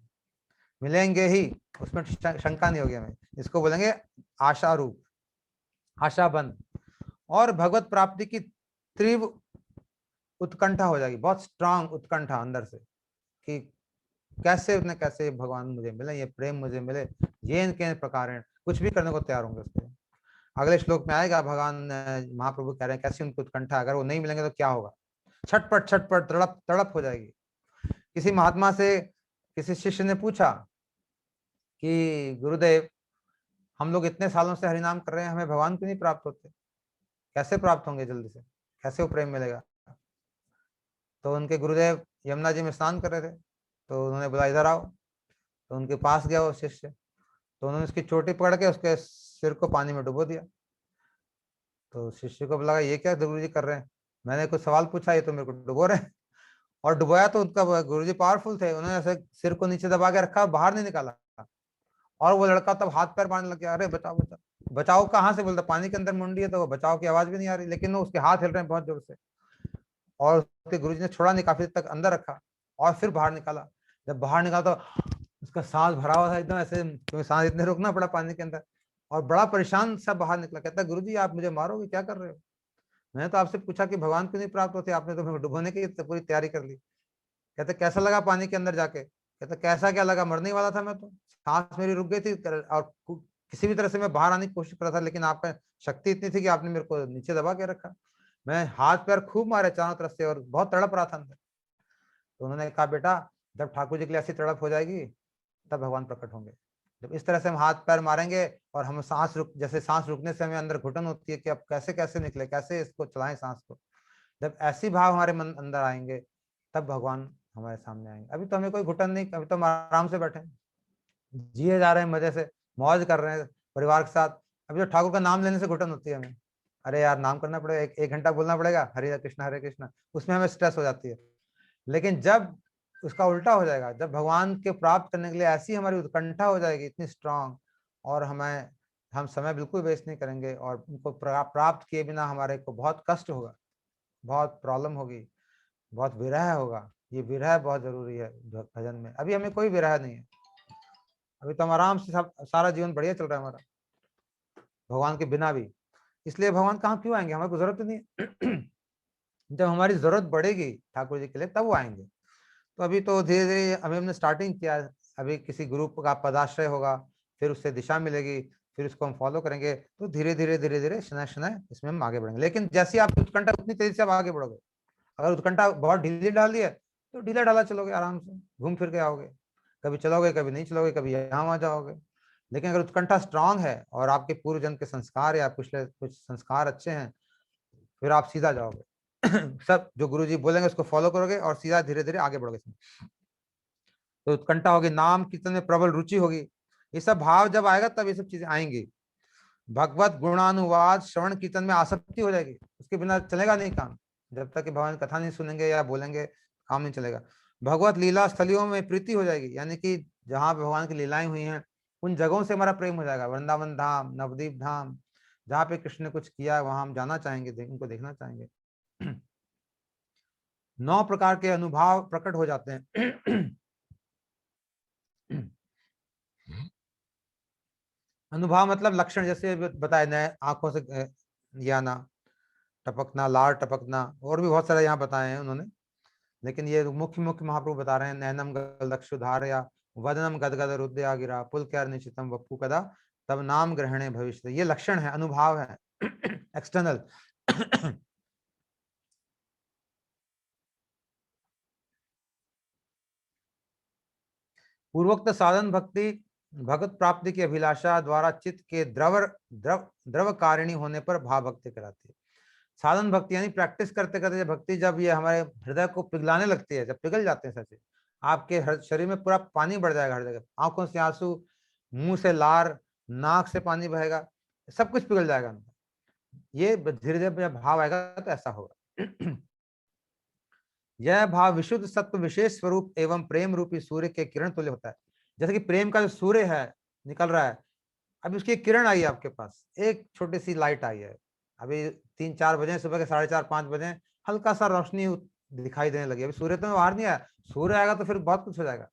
B: मिलेंगे ही, उसमें शंका नहीं होगी हमें। इसको बोलेंगे आशा रूप, आशा बंद। और भगवत प्राप्ति की तीव्र उत्कंठा हो जाएगी, बहुत स्ट्रांग उत्कंठा अंदर से कि कैसे न कैसे भगवान मुझे मिले, ये प्रेम मुझे मिले, ये इनके प्रकार हैं, कुछ भी करने को तैयार होंगे उसके। अगले श्लोक में आएगा भगवान महाप्रभु कह रहे हैं कैसी उनकी उत्कंठा, अगर वो नहीं मिलेंगे तो क्या होगा, छटपट छटपट तड़प तड़प हो जाएगी। किसी महात्मा से किसी शिष्य ने पूछा कि गुरुदेव, हम लोग इतने सालों से हरिनाम कर रहे हैं, हमें भगवान क्यों नहीं प्राप्त होते, कैसे प्राप्त होंगे जल्दी से, कैसे वो प्रेम मिलेगा। तो उनके गुरुदेव यमुना जी में स्नान कर रहे थे, तो उन्होंने बोला इधर आओ। तो उनके पास गया वो शिष्य, तो उन्होंने उसकी चोटी पकड़ के उसके सिर को पानी में डुबो दिया। तो शिष्य को लगा ये क्या गुरु जी कर रहे हैं, मैंने कुछ सवाल पूछा, ये तो मेरे को डुबो रहे हैं। और डुबोया तो उनका गुरु जी पावरफुल थे, उन्होंने ऐसे सिर को नीचे दबा के रखा, बाहर नहीं निकाला। और वो लड़का तब हाथ पैर मारने लग गया, अरे बचाओ बचाओ। बचाओ कहाँ से बोलता, पानी के अंदर मुंडी है तो बचाओ की आवाज भी नहीं आ रही, लेकिन उसके हाथ हिल रहे हैं बहुत जोर से। और उसके गुरुजी ने छोड़ा नहीं, काफी तक अंदर रखा और फिर बाहर निकाला। जब बाहर निकाला तो उसका सांस भरा हुआ था एकदम ऐसे, क्योंकि सांस इतने रोकना पड़ा पानी के अंदर, और बड़ा परेशान सा बाहर निकला। कहता गुरुजी आप मुझे मारोगे, क्या कर रहे हो, मैंने तो आपसे पूछा कि भगवान क्यों नहीं प्राप्त होते, आपने तो डुबोने की पूरी तैयारी कर ली। कहते कैसा लगा पानी के अंदर जाके, कहते कैसा क्या लगा, मरने वाला था मैं तो, सांस मेरी रुक गई थी और किसी भी तरह से मैं बाहर आने की कोशिश कर रहा था, लेकिन आपका शक्ति इतनी थी कि आपने मेरे को नीचे दबा के रखा। मैं हाथ पैर खूब मारे चारों तरफ से और बहुत तड़प रहा था अंदर। तो उन्होंने कहा बेटा, जब ठाकुर जी के लिए ऐसी तड़प हो जाएगी तब भगवान प्रकट होंगे। जब इस तरह से हम हाथ पैर मारेंगे और हम सांस रुक, जैसे सांस रुकने से हमें अंदर घुटन होती है कि अब कैसे कैसे निकले, कैसे इसको चलाएं सांस को, जब ऐसी भाव हमारे मन अंदर आएंगे तब भगवान हमारे सामने आएंगे। अभी तो हमें कोई घुटन नहीं, अभी तो हम आराम से बैठे जिए जा रहे हैं, मजे से मौज कर रहे हैं परिवार के साथ। अभी तो ठाकुर का नाम लेने से घुटन होती है हमें, अरे यार नाम करना पड़ेगा, एक घंटा बोलना पड़ेगा हरे कृष्णा, उसमें हमें स्ट्रेस हो जाती है। लेकिन जब उसका उल्टा हो जाएगा, जब भगवान के प्राप्त करने के लिए ऐसी हमारी उत्कंठा हो जाएगी इतनी स्ट्रांग, और हम समय बिल्कुल वेस्ट नहीं करेंगे, और उनको प्राप्त किए बिना हमारे को बहुत कष्ट होगा, बहुत प्रॉब्लम होगी, बहुत विरह होगा। ये विरह बहुत जरूरी है भजन में। अभी हमें कोई विरह नहीं है, अभी तो हम आराम से सब सारा जीवन बढ़िया चल रहा है हमारा भगवान के बिना भी। इसलिए भगवान कहाँ क्यों आएंगे, हमें को जरूरत नहीं है। जब हमारी जरूरत बढ़ेगी ठाकुर जी के लिए तब वो आएंगे। तो अभी तो धीरे धीरे अभी हमने स्टार्टिंग किया, अभी किसी ग्रुप का पदाश्रय होगा, फिर उससे दिशा मिलेगी, फिर उसको हम फॉलो करेंगे, तो धीरे धीरे धीरे धीरे शनय शनय इसमें हम आगे बढ़ेंगे। लेकिन जैसे आप उत्कंठा उतनी तेजी से आप आगे बढ़ोगे, अगर उत्कंठा बहुत ढीली डाल दी है तो ढीला ढाला चलोगे, आराम से घूम फिर के आओगे, कभी चलोगे कभी नहीं चलोगे, कभी यहाँ वहां जाओगे। लेकिन अगर उत्कंठा स्ट्रांग है और आपके पूर्व जन्म के संस्कार या पिछले कुछ संस्कार अच्छे हैं, फिर आप सीधा जाओगे। सब जो गुरु जी बोलेंगे उसको फॉलो करोगे और सीधा धीरे धीरे आगे बढ़ोगे। तो उत्कंठा होगी, नाम कीर्तन में प्रबल रुचि होगी, ये सब भाव जब आएगा तब ये सब चीजें आएंगी। भगवत गुणानुवाद श्रवण कीर्तन में आसक्ति हो जाएगी, उसके बिना चलेगा नहीं काम। जब तक कि भगवान कथा नहीं सुनेंगे या बोलेंगे काम नहीं चलेगा। भगवत लीला स्थलियों में प्रीति हो जाएगी, यानी कि जहाँ भगवान की लीलाएं हुई हैं उन जगहों से हमारा प्रेम हो जाएगा। वृंदावन धाम, नवदीप धाम, जहाँ पे कृष्ण ने कुछ किया है वहां हम जाना चाहेंगे, उनको देखना चाहेंगे। 9 प्रकार के अनुभाव प्रकट हो जाते हैं। अनुभाव मतलब लक्षण, जैसे बताए नए आंखों से ये आना, टपकना, लार टपकना, और भी बहुत सारे यहाँ बताए हैं उन्होंने, लेकिन ये मुख्य मुख्य महाप्रभु बता रहे हैं। नैनम गलदक्षुधारया वदनम गदगद रुद्या गिरा पुलकर निश्चितम वपु कदा तब नाम ग्रहणे भविष्य। ये लक्षण है, अनुभाव है, एक्सटर्नल। पूर्वोक्त साधन भक्ति भगत प्राप्ति की अभिलाषा द्वारा चित्त के द्रव कारिणी होने पर भाव भक्ति कहलाती है। साधन भक्ति यानी प्रैक्टिस करते करते भक्ति, जब ये हमारे हृदय को पिघलाने लगती है, जब पिघल जाते हैं सच, आपके शरीर में पूरा पानी बढ़ जाएगा, हर जगह आंखों से आंसू, मुंह से लार, नाक से पानी बहेगा, सब कुछ पिघल जाएगा। ये धीरे धीरे भाव आएगा तो ऐसा होगा। यह भाव विशुद्ध सत्व विशेष स्वरूप एवं प्रेम रूपी सूर्य के किरण तुल्य होता है। जैसे कि प्रेम का जो सूर्य है निकल रहा है, अभी उसकी किरण आई है आपके पास, एक छोटी सी लाइट आई है, अभी 3-4 बजे, सुबह के 4:30-5 बजे हल्का सा रोशनी दिखाई देने लगी। अभी सूर्य तो बाहर नहीं आया, सूर्य आएगा तो फिर बहुत कुछ हो जाएगा,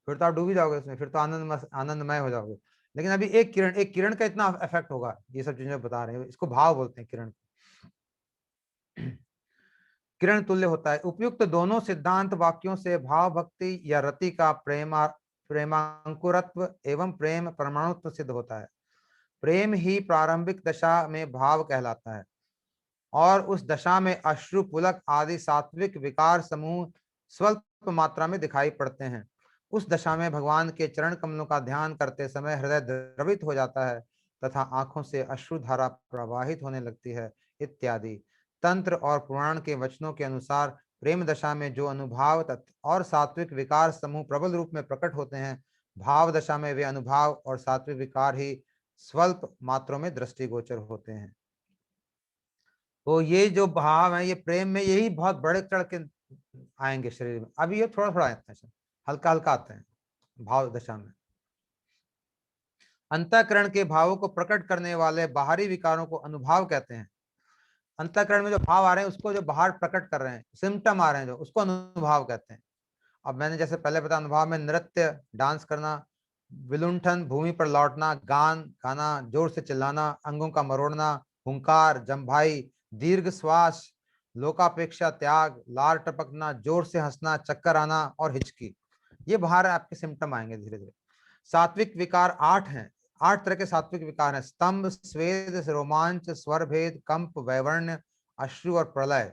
B: फिर तो आप डूब ही जाओगे इसमें, फिर तो आनंदमय हो जाओगे। लेकिन अभी एक किरण का इतना इफेक्ट होगा। ये सब चीजें बता रहे हैं, इसको भाव बोलते हैं, किरण। किरण तुल्य होता है। उपयुक्त दोनों सिद्धांत वाक्यों से भाव भक्ति या रति का प्रेमांकुरत्व एवं प्रेम परमाणुत्व सिद्ध होता है। प्रेम ही प्रारंभिक दशा में भाव कहलाता है और उस दशा में अश्रु, पुलक आदि सात्विक विकार समूह स्वल्प मात्रा में दिखाई पड़ते हैं। उस दशा में भगवान के चरण कमलों का ध्यान करते समय हृदय द्रवित हो जाता है तथा आंखों से अश्रुधारा प्रवाहित होने लगती है इत्यादि। तंत्र और पुराण के वचनों के अनुसार प्रेम दशा में जो अनुभाव तत्व और सात्विक विकार समूह प्रबल रूप में प्रकट होते हैं, भाव दशा में वे अनुभाव और सात्विक विकार ही स्वल्प मात्रों में दृष्टिगोचर होते हैं। तो ये जो भाव है, ये प्रेम में यही बहुत बड़े चढ़ के आएंगे शरीर में। अभी ये थोड़ा थोड़ा आते हैं, हल्का हल्का आते हैं भाव दशा में। अंतःकरण के भावों को प्रकट करने वाले बाहरी विकारों को अनुभाव कहते हैं। अंतःकरण में जो भाव आ रहे हैं उसको जो बाहर प्रकट कर रहे हैं, सिम्टम आ रहे हैं जो, उसको अनुभाव कहते हैं। अब मैंने जैसे पहले बताया, अनुभाव में नृत्य, डांस करना, विलुंठन, भूमि पर लौटना, गान गाना, जोर से चिल्लाना, अंगों का मरोड़ना, हुंकार, जम्भाई, दीर्घ श्वास, लोकापेक्षा त्याग, लार टपकना, जोर से हंसना, चक्कर आना और हिचकी, ये बाहर आपके सिम्टम आएंगे धीरे धीरे। सात्विक विकार 8 हैं। 8 तरह के सात्विक विकार हैं। स्तंभ, स्वेद, रोमांच, स्वर भेद, कंप, वैवर्ण्य, अश्रु और प्रलय,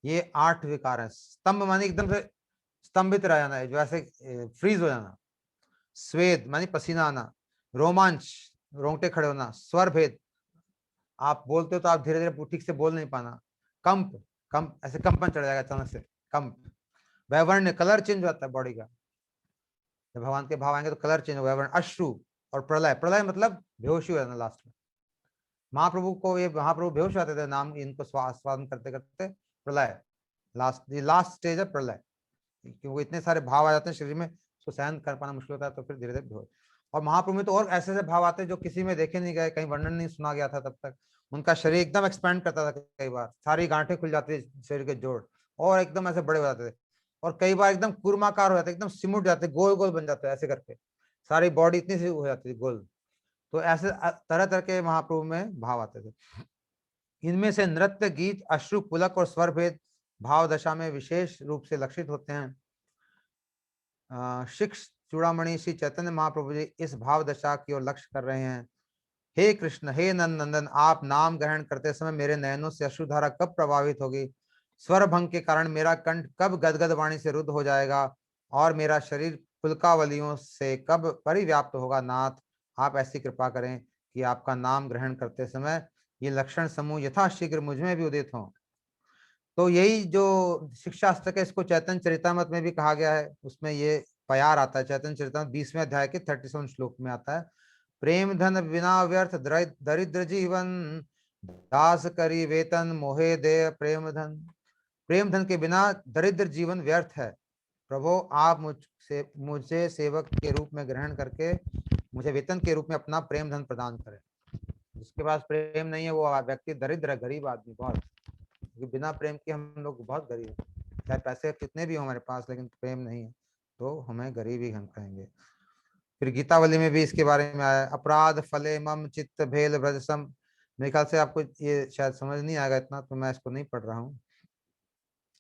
B: ये 8 विकार हैं। स्तंभ माने एकदम से स्तंभित रह जाना है, जो ऐसे फ्रीज हो जाना। स्वेद माने पसीना आना। रोमांच, रोंगटे खड़े होना। स्वर भेद, आप बोलते हो तो आप धीरे धीरे ठीक से बोल नहीं पाना। कंप, कंप ऐसे कंपन चढ़ जाएगा अचानक से, कंप। वैवर्ण्य, कलर चेंज हो जाता है बॉडी का, जब भगवान के भाव आएंगे तो कलर चेंज होगा। अश्रु और प्रलय, प्रलय मतलब बेहोशी हो जाना लास्ट में। महाप्रभु को, ये महाप्रभु बेहोश होते थे नाम इनको स्वादन करते करते, प्रलय लास्ट स्टेज है प्रलय, क्योंकि इतने सारे भाव आ जाते हैं शरीर में, उसको सहन कर पाना मुश्किल होता है, तो फिर धीरे धीरे बेहोश। और महाप्रभु में तो और ऐसे ऐसे भाव आते हैं जो किसी में देखे नहीं गए, कहीं वर्णन नहीं सुना गया था तब तक। उनका शरीर एकदम एक्सपेंड करता था, कई बार सारी गांठें खुल जाती थी शरीर के जोड़, और एकदम ऐसे बड़े हो जाते थे, और कई बार एकदम कुर्माकार हो जाते, एकदम सिमुट जाते, गोल गोल बन जाते, ऐसे करके सारी बॉडी इतनी सी हो जाती थी गोल। तो ऐसे तरह तरह के महाप्रभु में भाव आते थे। इनमें से नृत्य, गीत, अश्रु, पुलक और स्वर भेद भाव दशा में विशेष रूप से लक्षित होते हैं। शिक्ष चूड़ामणि श्री चैतन्य महाप्रभु जी इस भाव दशा की ओर लक्ष्य कर रहे हैं। हे कृष्ण, हे नंदन, आप नाम ग्रहण करते समय मेरे नयनों से अश्रुधारा कब प्रभावित होगी? स्वर भंग के कारण मेरा कंठ कब गदगद वाणी से रुद्ध हो जाएगा और मेरा शरीर पुलकावलियों से कब परिव्याप्त होगा? नाथ, आप ऐसी कृपा करें कि आपका नाम ग्रहण करते समय ये लक्षण समूह यथाशीघ्र मुझ में भी उदित हों। तो यही जो शिक्षास्त्र है, इसको चैतन्य चरितामृत में भी कहा गया है, उसमें ये प्यार आता है। चैतन्य चरितामृत 20वें अध्याय के 37वें श्लोक में आता है, प्रेम धन बिना व्यर्थ दरिद्र जीवन, दास करी वेतन मोहे दे प्रेम धन। प्रेम धन के बिना दरिद्र जीवन व्यर्थ है, प्रभु आप मुझे सेवक के रूप में ग्रहण करके मुझे वेतन के रूप में अपना प्रेम धन प्रदान करें। जिसके पास प्रेम नहीं है वो व्यक्ति दरिद्र है, गरीब आदमी बहुत, क्योंकि बिना प्रेम के हम लोग बहुत गरीब हैं। चाहे पैसे कितने भी हो हमारे पास, लेकिन प्रेम नहीं है तो हमें गरीब ही हम कहेंगे। फिर गीतावली में भी इसके बारे में आया, अपराध फले मम चित्त भेल व्रजसम। मेरे ख्याल से आपको ये शायद समझ नहीं आएगा इतना, तो मैं इसको नहीं पढ़ रहा हूँ।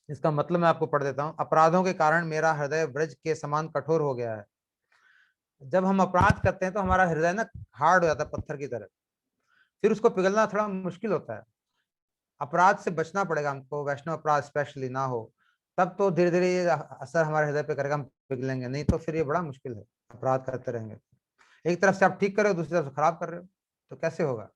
B: इसका मतलब मैं आपको पढ़ देता हूँ। अपराधों के कारण मेरा हृदय ब्रज के समान कठोर हो गया है। जब हम अपराध करते हैं तो हमारा हृदय ना हार्ड हो जाता है, पत्थर की तरह, फिर उसको पिघलना थोड़ा मुश्किल होता है। अपराध से बचना पड़ेगा हमको, वैष्णव अपराध स्पेशली ना हो, तब तो धीरे धीरे ये असर हमारे हृदय पे करेगा, हम पिघलेंगे। नहीं तो फिर ये बड़ा मुश्किल है, अपराध करते रहेंगे। एक तरफ से आप ठीक कर रहे हो, दूसरी तरफ से खराब कर रहे हो, तो कैसे होगा।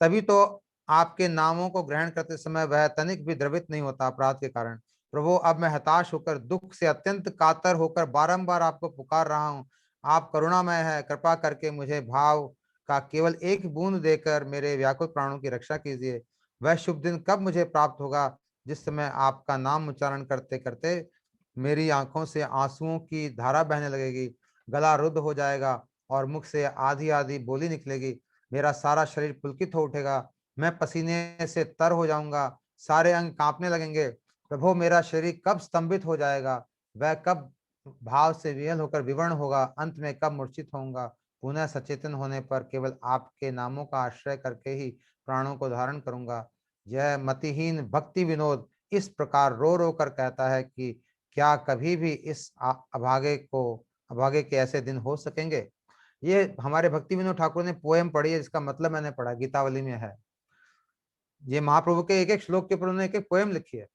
B: तभी तो आपके नामों को ग्रहण करते समय वह तनिक भी द्रवित नहीं होता अपराध के कारण। प्रभु अब मैं हताश होकर, दुख से अत्यंत कातर होकर बारंबार आपको पुकार रहा हूँ। आप करुणामय है, कृपा करके मुझे भाव का केवल एक बूंद देकर मेरे व्याकुल प्राणों की रक्षा कीजिए। वह शुभ दिन कब मुझे प्राप्त होगा जिस समय आपका नाम उच्चारण करते करते मेरी आंखों से आंसुओं की धारा बहने लगेगी, गला रुद्ध हो जाएगा और मुख से आधी आधी बोली निकलेगी। मेरा सारा शरीर पुलकित हो उठेगा, मैं पसीने से तर हो जाऊंगा, सारे अंग कांपने लगेंगे। प्रभु मेरा शरीर कब स्तंभित हो जाएगा, वह कब भाव से विहल होकर विवर्ण होगा, अंत में कब मूर्छित होऊंगा। पुनः सचेतन होने पर केवल आपके नामों का आश्रय करके ही प्राणों को धारण करूंगा। यह मतिहीन भक्ति विनोद इस प्रकार रो रो कर कहता है कि क्या कभी भी इस अभागे के ऐसे दिन हो सकेंगे। ये हमारे भक्ति विनोद ठाकुर ने पोएम पढ़ी है, जिसका मतलब मैंने पढ़ा, गीतावली में है। ये महाप्रभु के एक एक श्लोक के ऊपर उन्होंने एक एक पोएम लिखी है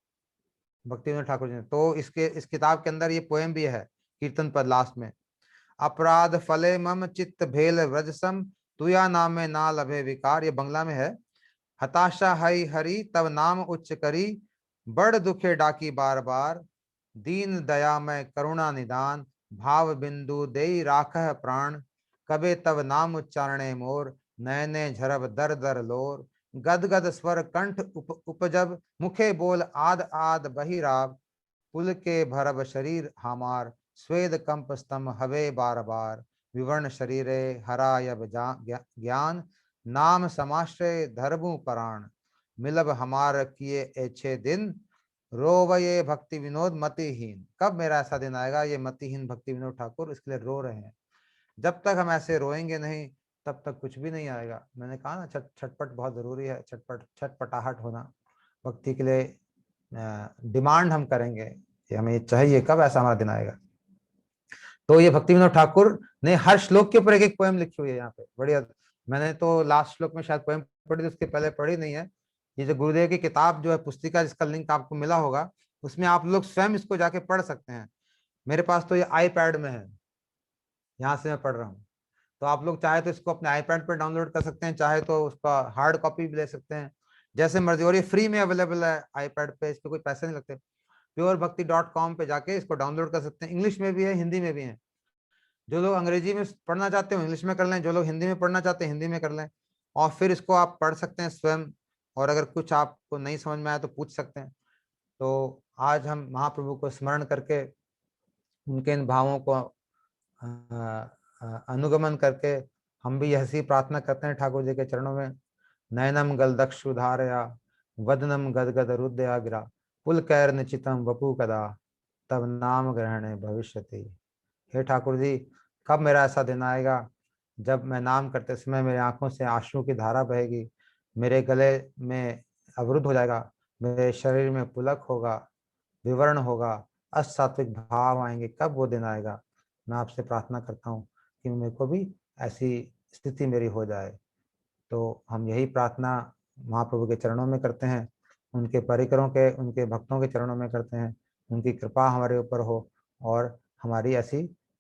B: भक्ति विनोद ठाकुर जी ने। तो इस किताब के अंदर ये पोएम भी है, कीर्तन पर लास्ट में। अपराध फले मम चित्त भेल व्रजसम, तुया नाम में ना लभे विकार। ये बंगला में है। हताशा हई हरि तब नाम उच्च करी, बड़ दुखे डाकी बार बार। दीन दया में करुणा निदान, भाव बिंदु देई राखह प्राण। कबे तब नाम उच्चारणे मोर, नयने झरब दर दर लोर। गद गद स्वर कंठ उपजब, मुखे बोल आद आद बहिराव। पुल के भरब शरीर हमार, स्वेद कंप स्तंभ हवे बार बार। विवर्ण शरीरे हरा यब ज्ञान, नाम समाश्रय धरबू पराण। मिलब हमार किए अच्छे दिन, रोवये भक्ति विनोद मतिहीन। कब मेरा ऐसा दिन आएगा, ये मतिहीन भक्ति विनोद ठाकुर इसके लिए रो रहे हैं। जब तक हम ऐसे रोएंगे नहीं तब तक कुछ भी नहीं आएगा। मैंने कहा ना, छटपट बहुत जरूरी है, छटपटाहट होना भक्ति के लिए। डिमांड हम करेंगे कि हमें चाहिए, कब ऐसा हमारा दिन आएगा। तो ये भक्ति विनोद ठाकुर ने हर श्लोक के ऊपर एक एक पोएम लिखी हुई है यहाँ पे, बढ़िया। मैंने तो लास्ट श्लोक में शायद पोएम पढ़ी थी, उसके पहले पढ़ी नहीं है। ये जो गुरुदेव की किताब जो है, पुस्तिका, जिसका लिंक आपको मिला होगा, उसमें आप लोग स्वयं इसको जाके पढ़ सकते हैं। मेरे पास तो ये आईपैड में है, यहाँ से मैं पढ़ रहा हूँ। तो आप लोग चाहे तो इसको अपने आईपैड पर डाउनलोड कर सकते हैं, चाहे तो उसका हार्ड कॉपी भी ले सकते हैं, जैसे मर्जी। और ये फ्री में अवेलेबल है आईपैड पे, इस पर कोई पैसे नहीं लगते। purebhakti.com पे जाके इसको डाउनलोड कर सकते हैं। इंग्लिश में भी है, हिंदी में भी है। जो लोग अंग्रेजी में पढ़ना चाहते हो इंग्लिश में कर लें, जो लोग हिंदी में पढ़ना चाहते हैं हिंदी में कर लें, और फिर इसको आप पढ़ सकते हैं स्वयं। और अगर कुछ आपको नहीं समझ में आया तो पूछ सकते हैं। तो आज हम महाप्रभु को स्मरण करके उनके इन भावों को अनुगमन करके हम भी ऐसी प्रार्थना करते हैं ठाकुर जी के चरणों में। नयनम गलदक्षु धारया, वदनम गदगद रुद्रया गिरा। पुल कैर निचितम वपु कदा, तब नाम ग्रहण भविष्यति। हे ठाकुर जी, कब मेरा ऐसा दिन आएगा जब मैं नाम करते समय मेरी आंखों से आंसू की धारा बहेगी, मेरे गले में अवरुद्ध हो जाएगा, मेरे शरीर में पुलक होगा, विवरण होगा, असात्विक भाव आएंगे। कब वो दिन आएगा। मैं आपसे प्रार्थना करता हूँ कि मेरे को भी ऐसी स्थिति मेरी हो जाए। तो हम यही प्रार्थना महाप्रभु के चरणों में करते हैं, उनके परिकरों के, उनके भक्तों के चरणों में करते हैं। उनकी कृपा हमारे ऊपर हो और हमारी ऐसी,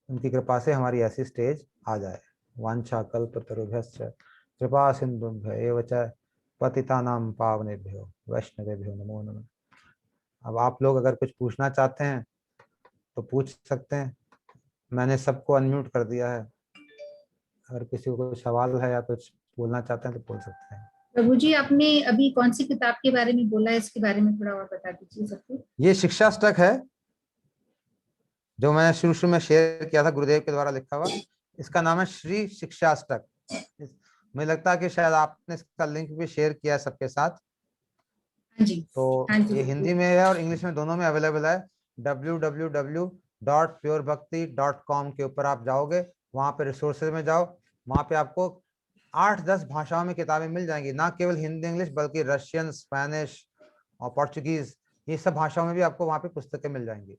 B: उनकी कृपा से हमारी ऐसी स्टेज आ जाए। वांछा कल्पतरुभ्यश्च कृपा सिंधुभ्य एव च पतितानां पावनेभ्यो वैष्णवेभ्यो नमो नमः। अब आप लोग अगर कुछ पूछना चाहते हैं तो पूछ सकते हैं। मैंने सबको अनम्यूट कर दिया है। अगर किसी को कोई सवाल है या कुछ बोलना चाहते हैं तो बोल सकते हैं।
A: प्रभु जी, आपने अभी कौन सी किताब के बारे में बोला है, इसके बारे में थोड़ा और बता दीजिए सबको।
B: ये शिक्षाष्टक है, जो मैंने शुरू शुरू में शेयर किया था गुरुदेव के द्वारा लिखा हुआ, इसका नाम है श्री शिक्षाष्टक। मुझे लगता है कि शायद आपने इसका लिंक भी शेयर किया है सबके साथ।
A: हाँ जी,
B: तो
A: हाँ जी,
B: ये हिंदी में है और इंग्लिश में दोनों में अवेलेबल है। www.purebhakti.com के ऊपर आप जाओगे, वहां पे रिसोर्सेज में जाओ, वहां पे आपको 8-10 भाषाओं में किताबें मिल जाएंगी, ना केवल हिंदी इंग्लिश बल्कि रशियन, स्पेनिश और पोर्चुगीज, ये सब भाषाओं में भी आपको वहां पे पुस्तकें मिल जाएंगी।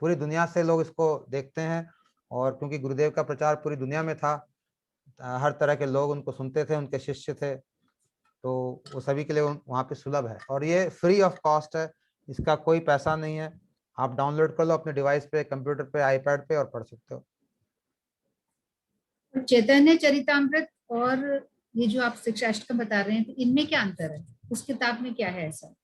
B: पूरी दुनिया से लोग इसको देखते हैं, और क्योंकि गुरुदेव का प्रचार पूरी दुनिया में था, हर तरह के लोग उनको सुनते थे, उनके शिष्य थे, तो वो सभी के लिए वहाँ पे सुलभ है। और ये फ्री ऑफ कॉस्ट है, इसका कोई पैसा नहीं है। आप डाउनलोड कर लो अपने डिवाइस पे, कंप्यूटर पे, आईपैड पे और पढ़ सकते हो।
A: चैतन्य चरितामृत और ये जो आप शिक्षाष्टकम बता रहे हैं, तो इनमें क्या अंतर है? उस किताब में क्या है ऐसा,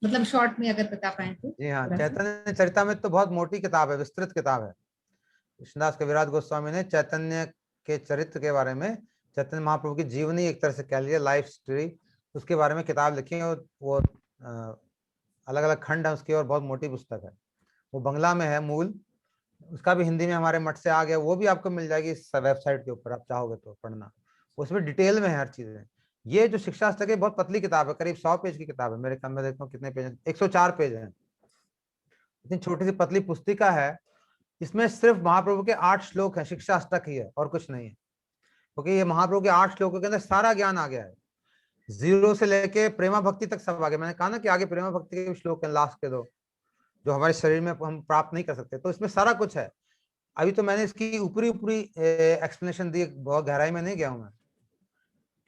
A: मतलब शॉर्ट में अगर बता पाए तो
B: जी हाँ,
A: थोड़ा सा।
B: चैतन्य चरितामृत तो बहुत मोटी किताब है, विस्तृत किताब है। कृष्णदास कविराज गोस्वामी ने चैतन्य के चरित्र के बारे में, चैतन्य महाप्रभु की जीवनी एक तरह से कह लीजिए, लाइफ स्टोरी, उसके बारे में किताब लिखी है। और वो अलग अलग खंड है उसकी, और बहुत मोटी पुस्तक है। वो बंगला में है मूल, उसका भी हिंदी में हमारे मठ से आ गया, वो भी आपको मिल जाएगी इस वेबसाइट के ऊपर, आप चाहोगे तो पढ़ना। उसमें डिटेल में है हर चीजें। ये जो शिक्षाष्टक है बहुत पतली किताब है, करीब 100 पेज की किताब है मेरे ख्याल में, देखता हूँ कितने पेज, 104 पेज है। इतनी छोटी सी पतली पुस्तिका है, इसमें सिर्फ महाप्रभु के 8 श्लोक हैं, शिक्षाष्टक ही है और कुछ नहीं है। क्योंकि ये महाप्रभु के 8 श्लोकों के अंदर सारा ज्ञान आ गया है, जीरो से लेके प्रेमा भक्ति तक सब आ गया। मैंने कहा ना कि आगे प्रेमा भक्ति के श्लोक हैं, लास्ट के 2, जो हमारे शरीर में हम प्राप्त नहीं कर सकते, तो इसमें सारा कुछ है। अभी तो मैंने इसकी ऊपरी ऊपरी एक्सप्लेनेशन दी, बहुत गहराई में नहीं गया हूं मैं,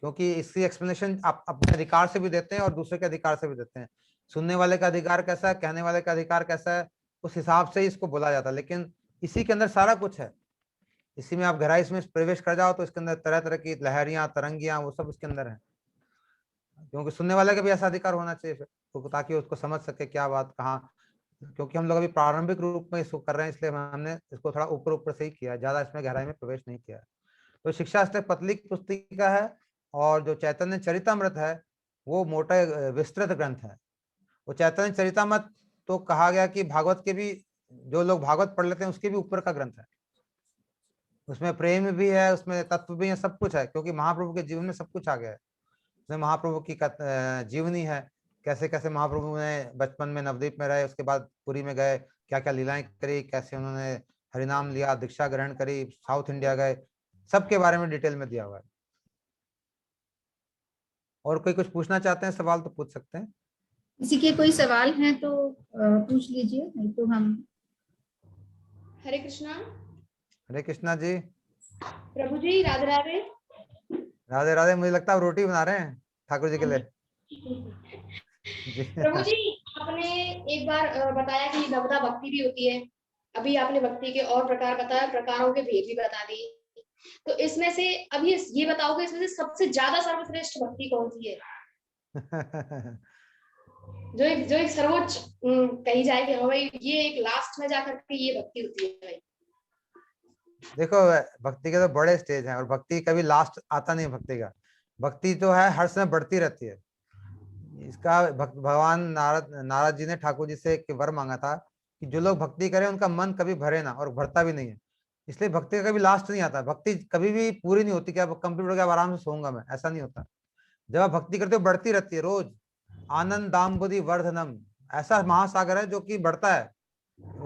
B: क्योंकि इसकी एक्सप्लेनेशन आप अपने अधिकार से भी देते हैं और दूसरे के अधिकार से भी देते हैं। सुनने वाले का अधिकार कैसा है, कहने वाले का अधिकार कैसा है, उस हिसाब से ही इसको बोला जाता है। लेकिन इसी के अंदर सारा कुछ है, इसी में आप गहराई में प्रवेश कर जाओ तो इसके अंदर तरह तरह की लहरियां, तरंगियां, वो सब इसके अंदर है। क्योंकि सुनने वाले का भी ऐसा अधिकार होना चाहिए फिर, तो ताकि उसको समझ सके क्या बात कहाँ। क्योंकि हम लोग अभी प्रारंभिक रूप में इसको कर रहे हैं, इसलिए हमने इसको थोड़ा ऊपर ऊपर से ही किया, ज्यादा इसमें गहराई में प्रवेश नहीं किया। तो शिक्षाष्टक पतली पुस्तिका है, और जो चैतन्य चरितामृत है वो मोटा विस्तृत ग्रंथ है। वो चैतन्य चरितामृत तो कहा गया कि भागवत के भी, जो लोग भागवत पढ़ लेते हैं उसके भी ऊपर का ग्रंथ है। उसमें प्रेम भी है, उसमें तत्व भी है, सब कुछ है, क्योंकि महाप्रभु के जीवन में सब कुछ आ गया है। उसमें महाप्रभु की जीवनी है, कैसे कैसे महाप्रभु ने बचपन में नवद्वीप में रहे, उसके बाद पुरी में गए, क्या क्या लीलाएं करी, कैसे उन्होंने हरिनाम लिया, दीक्षा ग्रहण करी, साउथ इंडिया गए, सबके बारे में डिटेल में दिया हुआ है। और कोई कुछ पूछना चाहते हैं सवाल तो पूछ सकते हैं।
A: किसी के कोई सवाल हैं तो पूछ लीजिए, नहीं तो हम।
C: हरे कृष्णा।
B: हरे कृष्णा जी।
C: प्रभु जी, राधे राधे।
B: राधे राधे। मुझे लगता है आप रोटी बना रहे हैं ठाकुर जी के लिए। जी।
C: प्रभु जी, आपने एक बार बताया कि नवदा भक्ति भी होती है, अभी आपने भक्ति के और प्रकार बताया, प्रकारों के भेद भी बता दिए, तो इसमें से अभी ये बताओगे इसमें से सबसे ज्यादा सर्वश्रेष्ठ भक्ति कौन सी है? जो एक सर्वोच्च कही जाए कि भाई ये एक लास्ट में जाकर के ये भक्ति होती है भाई।
B: देखो, भक्ति के तो बड़े स्टेज हैं, और भक्ति कभी लास्ट आता नहीं। भक्ति का, भक्ति तो है हर समय बढ़ती रहती है। इसका भगवान नारद जी ने ठाकुर जी से एक वर मांगा था कि जो लोग भक्ति करें उनका मन कभी भरे ना, और भरता भी नहीं है। इसलिए भक्ति का कभी लास्ट नहीं आता, भक्ति कभी भी पूरी नहीं होती कि अब कंप्यूटर के आराम से सोऊंगा मैं, ऐसा नहीं होता। जब आप भक्ति करते हो बढ़ती रहती है रोज। आनंद दाम्बुदि वर्धनम, ऐसा महासागर है जो कि बढ़ता है,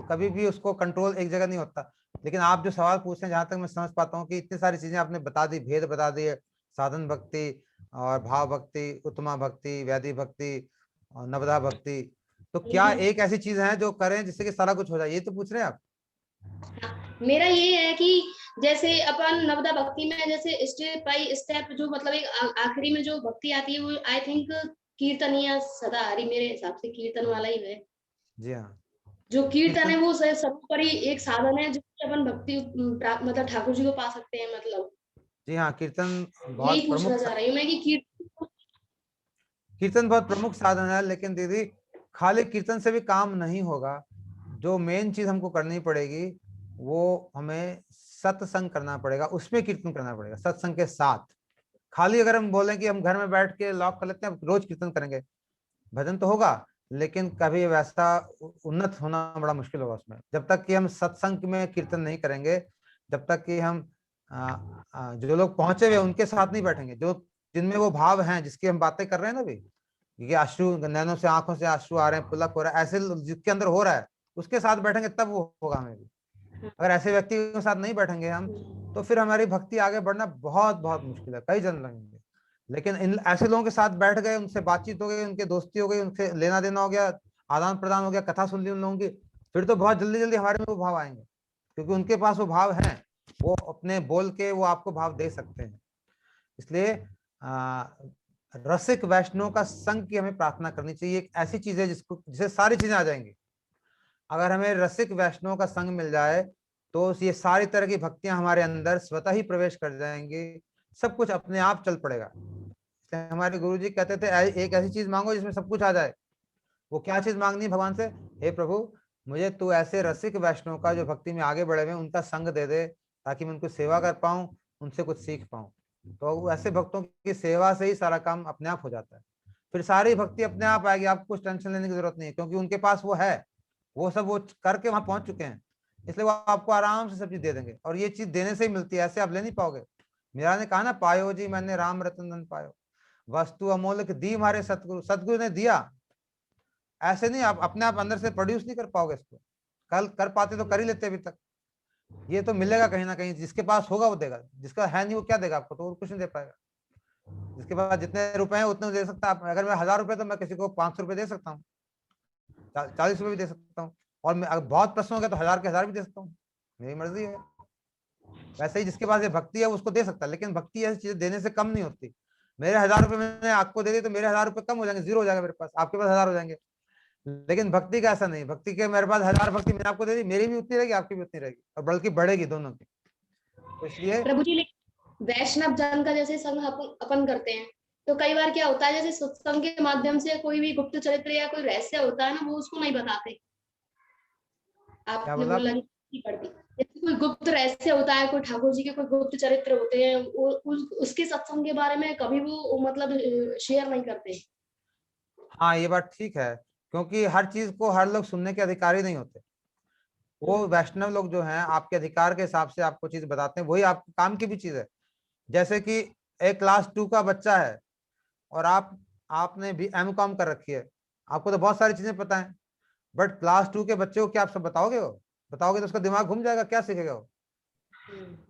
B: कभी भी उसको कंट्रोल एक जगह नहीं होता। लेकिन आप जो सवाल पूछ रहे हैं, जहां तक मैं समझ पाता हूँ कि इतनी सारी चीजें आपने बता दी, भेद बता दिए, साधन भक्ति और भाव भक्ति, उत्तमा भक्ति, वैधि भक्ति और नवदा भक्ति, तो क्या एक ऐसी चीज है जो करें जिससे कि सारा कुछ हो जाए, ये तो पूछ रहे हैं आप?
C: मेरा ये है कि जैसे अपन नवदा भक्ति में जैसे स्टेप बाय स्टेप जो मतलब एक आखिरी में जो भक्ति आती है वो आई थिंक कीर्तन या सदा हरि, मेरे हिसाब से कीर्तन वाला ही है।
B: जी हाँ,
C: जो कीर्तन है वो सर्वोपरि एक साधन है जिससे अपन भक्ति मतलब ठाकुर जी को पा सकते हैं, मतलब
B: जी हाँ, कीर्तन
C: यही
B: बहुत
C: पूछना
B: प्रमुख,
C: चाह रही हूँ मैं कि
B: कीर्तन बहुत प्रमुख साधन है। लेकिन दीदी, खाली कीर्तन से भी काम नहीं होगा। जो मेन चीज हमको करनी पड़ेगी वो हमें सत्संग करना पड़ेगा, उसमें कीर्तन करना पड़ेगा सत्संग के साथ। खाली अगर हम बोलें कि हम घर में बैठ के लॉक कर लेते हैं रोज कीर्तन करेंगे, भजन तो होगा लेकिन कभी वैसा उन्नत होना बड़ा मुश्किल होगा उसमें। जब तक कि हम सत्संग में कीर्तन नहीं करेंगे, जब तक कि हम जो लोग पहुंचे हुए उनके साथ नहीं बैठेंगे, जो जिनमें वो भाव हैं जिसकी हम बातें कर रहे हैं ना अभी, ये अश्रु, नैनों से आंखों से अश्रु आ रहे हैं, पुलक हो रहा है, ऐसे जिसके अंदर हो रहा है उसके साथ बैठेंगे तब वो होगा हमें भी। अगर ऐसे व्यक्ति के साथ नहीं बैठेंगे हम, तो फिर हमारी भक्ति आगे बढ़ना बहुत बहुत मुश्किल है, कई जन्म लगेंगे। लेकिन इन ऐसे लोगों के साथ बैठ गए, उनसे बातचीत हो गई, उनके दोस्ती हो गई, उनसे लेना देना हो गया, आदान प्रदान हो गया, कथा सुन ली उन लोगों की, फिर तो बहुत जल्दी जल्दी हमारे में वो भाव आएंगे, क्योंकि उनके पास वो भाव है, वो अपने बोल के वो आपको भाव दे सकते हैं। इसलिए रसिक वैष्णव का संग की हमें प्रार्थना करनी चाहिए। एक ऐसी चीज है जिसे सारी चीजें आ जाएंगी। अगर हमें रसिक वैष्णव का संग मिल जाए तो ये सारी तरह की भक्तियां हमारे अंदर स्वतः ही प्रवेश कर जाएंगी, सब कुछ अपने आप चल पड़ेगा। हमारे गुरुजी कहते थे एक ऐसी चीज मांगो जिसमें सब कुछ आ जाए। वो क्या चीज मांगनी है भगवान से? हे प्रभु, मुझे तू ऐसे रसिक वैष्णव का जो भक्ति में आगे बढ़े हुए उनका संग दे दे, ताकि मैं उनको सेवा कर पाऊं, उनसे कुछ सीख पाऊं। तो ऐसे भक्तों की सेवा से ही सारा काम अपने आप हो जाता है, फिर सारी भक्ति अपने आप आएगी, आपको कुछ टेंशन लेने की जरूरत नहीं है, क्योंकि उनके पास वो है, वो सब वो करके वहां पहुंच चुके हैं, इसलिए वो आपको आराम से सब चीज दे देंगे। और ये चीज देने से ही मिलती है, ऐसे आप ले नहीं पाओगे। मीरा ने कहा ना, पायो जी मैंने राम रतन धन पायो, वस्तु अमूल्य दी हमारे सतगुरु, सतगुरु ने दिया। ऐसे नहीं आप अपने आप अंदर से प्रोड्यूस नहीं कर पाओगे इसको, कल कर पाते तो कर ही लेते अभी तक। ये तो मिलेगा कहीं ना कहीं, जिसके पास होगा वो देगा, जिसका है नहीं वो क्या देगा आपको? तो वो कुछ नहीं दे पाएगा। जिसके पास जितने रुपए हैं उतने दे सकता है। अगर मैं 1000 रुपए तो मैं किसी को 500 रुपए दे सकता हूँ, 40 रुपए भी दे सकता हूँ, और मैं अगर बहुत प्रश्न हो गया तो 1000 के 1000 भी दे सकता हूँ, मेरी मर्जी है। वैसे ही जिसके पास ये भक्ति है उसको दे सकता है, लेकिन भक्ति ऐसी चीजें देने से कम नहीं होती। मेरे 1000 रुपए मैंने आपको दे दिए तो मेरे 1000 रुपए कम हो जाएंगे, जीरो हो जाएगा मेरे पास, आपके पास 1000 हो जाएंगे। लेकिन भक्ति का ऐसा नहीं, भक्ति के मेरे पास 1000 भक्ति मैंने आपको दे दी, मेरी भी उतनी रहेगी, आपकी भी उतनी रहेगी, और बल्कि बढ़ेगी दोनों की। तो इसलिए
C: प्रभु जी, वैष्णव जन का जैसे संग अपन करते हैं, तो कई बार क्या होता है, जैसे सत्संग के माध्यम से कोई भी गुप्त चरित्र या कोई रहस्य होता है ना, वो उसको नहीं बताते।
B: क्या
C: आपने
B: बोला
C: बोला
B: आपने?
C: नहीं पड़ती, जैसे कोई गुप्त रहस्य होता है, कोई ठाकुर जी के कोई गुप्त चरित्र होते हैं, उसके सत्संग के बारे में कभी वो मतलब शेयर नहीं करते।
B: हाँ, ये बात ठीक है, क्योंकि हर चीज को हर लोग सुनने के अधिकारी नहीं होते। वो वैष्णव लोग जो हैं आपके अधिकार के हिसाब से आपको चीज बताते हैं, वही आपके काम की भी चीज है। जैसे कि एक क्लास 2 का बच्चा है और आपने भी M.Com कर रखी है, आपको तो बहुत सारी चीजें पता है, बट क्लास 2 के बच्चे को क्या आप सब बताओगे? वो बताओगे तो उसका दिमाग घूम जाएगा, क्या सीखेगा वो?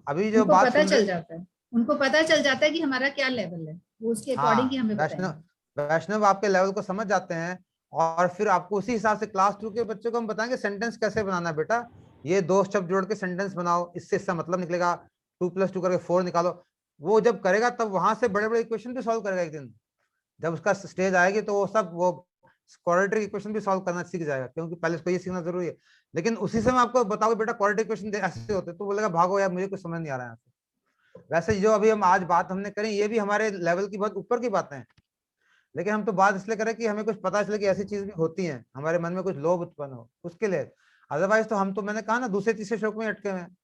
B: अभी जो
A: उनको
B: बात
A: पता
B: सुन
A: चल
B: रहे,
A: जाता है, उनको पता चल जाता है कि हमारा क्या लेवल है, वो उसके अकॉर्डिंग ही
B: हाँ,
A: हमें
B: वैष्णव
A: बताएंगे।
B: वैष्णव आपके लेवल को समझ जाते हैं, और फिर आपको उसी हिसाब से क्लास 2 के बच्चों को हम बताएंगे सेंटेंस कैसे बनाना है। बेटा, ये दो शब्द जोड़ के सेंटेंस बनाओ, इससे इसका मतलब निकलेगा, 2+2 करके 4 निकालो। वो जब करेगा तब वहां से बड़े बड़े इक्वेशन भी सॉल्व करेगा एक दिन। जब उसका स्टेज आएगी तो वो क्वाड्रेटिक इक्वेशन भी सॉल्व करना सीख जाएगा, क्योंकि पहले उसको ये सीखना जरूरी है। लेकिन उसी समय आपको बताओगे बेटा क्वाड्रेटिक इक्वेशन ऐसे होते, तो बोलेगा भागो यार, मुझे कुछ समझ नहीं आ रहा है। वैसे जो अभी हम आज बात हमने करी, ये भी हमारे लेवल की बहुत ऊपर की बातें हैं, लेकिन हम तो बात इसलिए करें कि हमें कुछ पता चले कि ऐसी चीज भी होती हैं, हमारे मन में कुछ लोभ उत्पन्न हो उसके लिए। अदरवाइज तो हम तो, मैंने कहा ना, दूसरे तीसरे श्लोक में अटके हुए हैं,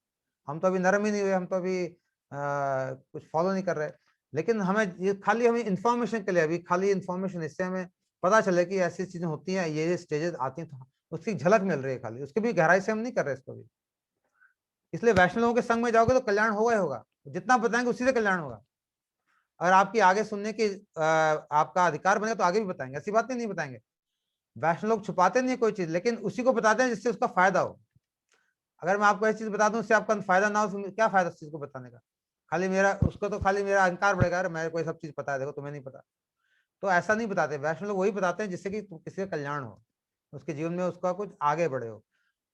B: हम तो अभी नरम ही नहीं हुए, हम तो अभी कुछ फॉलो नहीं कर रहे। लेकिन हमें ये खाली हमें इन्फॉर्मेशन के लिए, अभी खाली इन्फॉर्मेशन, इससे हमें पता चले कि ऐसी चीजें होती हैं, ये स्टेजेस आती हैं, तो उसकी झलक मिल रही है खाली, उसकी भी गहराई से हम नहीं कर रहे इसको भी। इसलिए वैष्णव लोगों के संग में जाओगे तो कल्याण होगा ही होगा, जितना बताएंगे उसी से कल्याण होगा। अगर आपकी आगे सुनने की आपका अधिकार बनेगा तो आगे भी बताएंगे, ऐसी बात नहीं बताएंगे। वैष्णव लोग छुपाते नहीं है कोई चीज, लेकिन उसी को बताते हैं जिससे उसका फायदा हो। अगर मैं आपको ऐसी चीज बता दूं उससे आपका फायदा ना हो, क्या फायदा उस चीज को बताने का? खाली मेरा, उसको तो खाली मेरा अहंकार बढ़ेगा, मेरे को सब चीज पता है, देखो तुम्हें नहीं पता। तो ऐसा नहीं बताते वैष्णव लोग, वही बताते हैं जिससे कि किसी का कल्याण हो, उसके जीवन में उसका कुछ आगे बढ़े हो,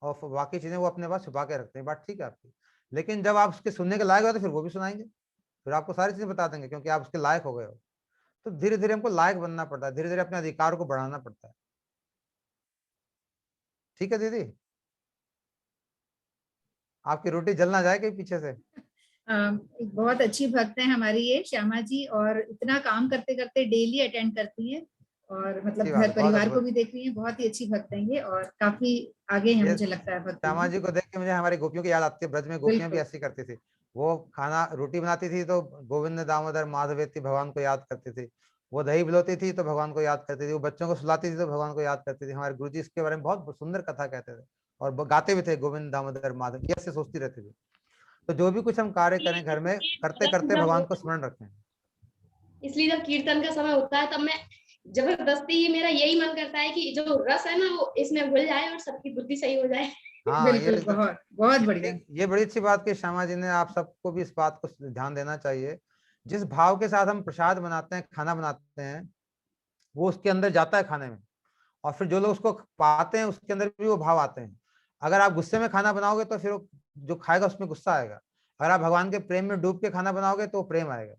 B: और बाकी चीजें वो अपने पास छुपा के रखते हैं। बात ठीक है आपकी, लेकिन जब आप उसके सुनने के लायक हो तो फिर वो भी सुनाएंगे, फिर आपको सारी चीजें बता देंगे, क्योंकि आप उसके लायक हो गए हो। तो धीरे धीरे हमको लायक बनना पड़ता है, धीरे धीरे अपने अधिकार को बढ़ाना पड़ता है। ठीक है दीदी, आपकी रोटी जल ना जाए कहीं पीछे से।
A: एक बहुत अच्छी भक्त है हमारी ये श्यामा जी, और इतना काम करते करते डेली अटेंड करती हैं, और
B: अच्छी
A: मतलब
B: बात
A: घर
B: है, बहुत
A: परिवार को
B: अद्भुत।
A: भी देख रही हैं। बहुत ही अच्छी भक्त है ये, और काफी आगे है
B: ये
A: मुझे लगता है भक्ति
B: श्यामा
A: में।
B: जी को देख के मुझे हमारी गोपियों की याद आती है, ब्रज में गोपियां भी
A: बिल्कुल।
B: ऐसी करती थी। वो खाना रोटी बनाती थी तो गोविंद दामोदर माधवेती भगवान को याद करती थी, वो दही बिलोती थी तो भगवान को याद करती थी, वो बच्चों को सुलाती थी तो भगवान को याद करती थी। हमारे गुरुजी इसके बारे में बहुत सुंदर कथा कहते थे और गाते भी थे, गोविंद दामोदर माधव, ये ऐसे सोचती रहती थी। तो जो भी कुछ हम कार्य करें घर में, करते करते भगवान को स्मरण रखें।
C: इसलिए जब कीर्तन का समय होता है तब मैं जबरदस्ती, मेरा यही मन करता है कि जो रस है ना वो इसमें घुल जाए और सबकी बुद्धि सही हो जाए।
B: हाँ,
A: बिल्कुल, बहुत बहुत बढ़िया।
B: ये बड़ी अच्छी बात की श्यामा जी ने, आप सबको भी इस बात को ध्यान देना चाहिए। जिस भाव के साथ हम प्रसाद बनाते हैं, खाना बनाते हैं, वो उसके अंदर जाता है खाने में, और फिर जो लोग उसको पाते हैं उसके अंदर भी वो भाव आते हैं। अगर आप गुस्से में खाना बनाओगे तो फिर जो खाएगा उसमें गुस्सा आएगा। अगर आप भगवान के प्रेम में डूब के खाना बनाओगे तो प्रेम आएगा।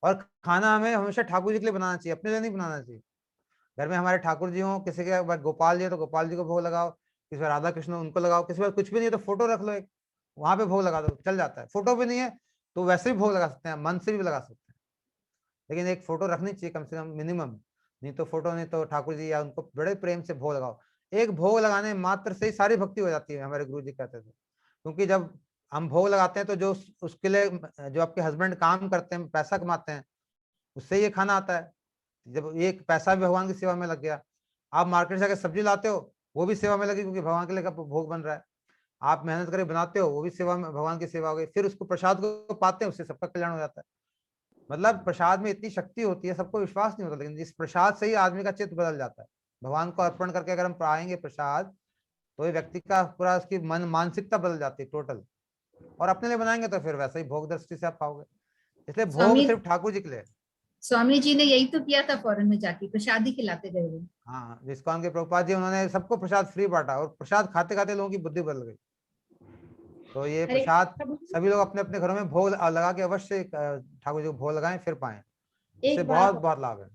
B: और खाना हमें हमेशा ठाकुर जी के लिए बनाना चाहिए, अपने लिए नहीं बनाना चाहिए। घर में हमारे ठाकुर जी हो, किसी के गोपाल जी हो तो गोपाल जी को भोग लगाओ, किसी बार राधा कृष्ण उनको लगाओ, किसी बार कुछ भी नहीं है तो फोटो रख लो एक, वहां पे भोग लगा दो, चल जाता है। फोटो भी नहीं है तो वैसे भी भोग लगा सकते हैं, मन से भी लगा सकते हैं, लेकिन एक फोटो रखनी चाहिए कम से कम, मिनिमम। नहीं तो फोटो नहीं तो ठाकुर जी या उनको बड़े प्रेम से भोग लगाओ। एक भोग लगाने मात्र से ही सारी भक्ति हो जाती है, हमारे गुरु जी कहते थे। क्योंकि जब हम भोग लगाते हैं तो जो उसके लिए जो आपके हस्बैंड काम करते हैं, पैसा कमाते हैं, उससे ये खाना आता है। जब ये पैसा भी भगवान की सेवा में लग गया, आप मार्केट से आके सब्जी लाते हो वो भी सेवा में लगी, क्योंकि भगवान के लिए भोग बन रहा है। आप मेहनत करके बनाते हो वो भी सेवा में, भगवान की सेवा हो गई। फिर उसको प्रसाद को पाते हैं, उससे सबका कल्याण हो जाता है। मतलब प्रसाद में इतनी शक्ति होती है, सबको विश्वास नहीं होता, लेकिन जिस प्रसाद से ही आदमी का चित्त बदल जाता है। भगवान को अर्पण करके अगर हम पाएंगे प्रसाद, तो ये व्यक्ति का पूरा उसकी मन मानसिकता बदल जाती है टोटल। और अपने लिए बनाएंगे तो फिर वैसे ही भोग दृष्टि से आप पाओगे। इसलिए भोग
A: स्वामी
B: सिर्फ ठाकुर जी के लिए।
A: स्वामी जी ने यही तो किया था, फॉरेन में जाके प्रसाद ही खिलाते गए वो।
B: हाँ, जिसको के प्रभुपाद जी, उन्होंने सबको प्रसाद फ्री बांटा, और प्रसाद खाते खाते लोगों की बुद्धि बदल गई। तो ये
C: हरे
B: प्रसाद
C: प्रभु,
B: सभी लोग अपने अपने घरों में भोग लगा के अवश्य ठाकुर जी को भोग लगाएं, फिर पाएं। इससे
C: एक
B: बहुत
C: बात
B: बहुत लाभ है।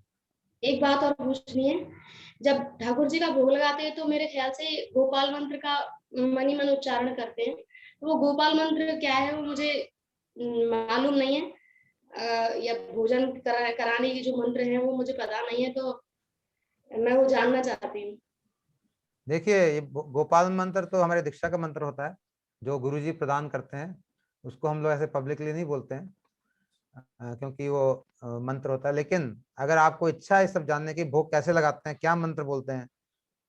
C: एक बात और पूछनी है। जब ठाकुर जी का भोग लगाते हैं तो मेरे ख्याल से गोपाल मंत्र का मन ही मन उच्चारण करते हैं। तो वो गोपाल मंत्र क्या है वो मुझे मालूम नहीं है। या भोजन कराने की जो मंत्र है वो मुझे पता नहीं है, तो मैं वो जानना चाहती हूँ।
B: देखिए, ये गोपाल मंत्र तो हमारे दीक्षा का मंत्र होता है, जो गुरुजी प्रदान करते हैं। उसको हम लोग ऐसे पब्लिकली नहीं बोलते हैं, क्योंकि वो मंत्र होता है। लेकिन अगर आपको इच्छा है सब जानने की, भोग कैसे लगाते हैं, क्या मंत्र बोलते हैं,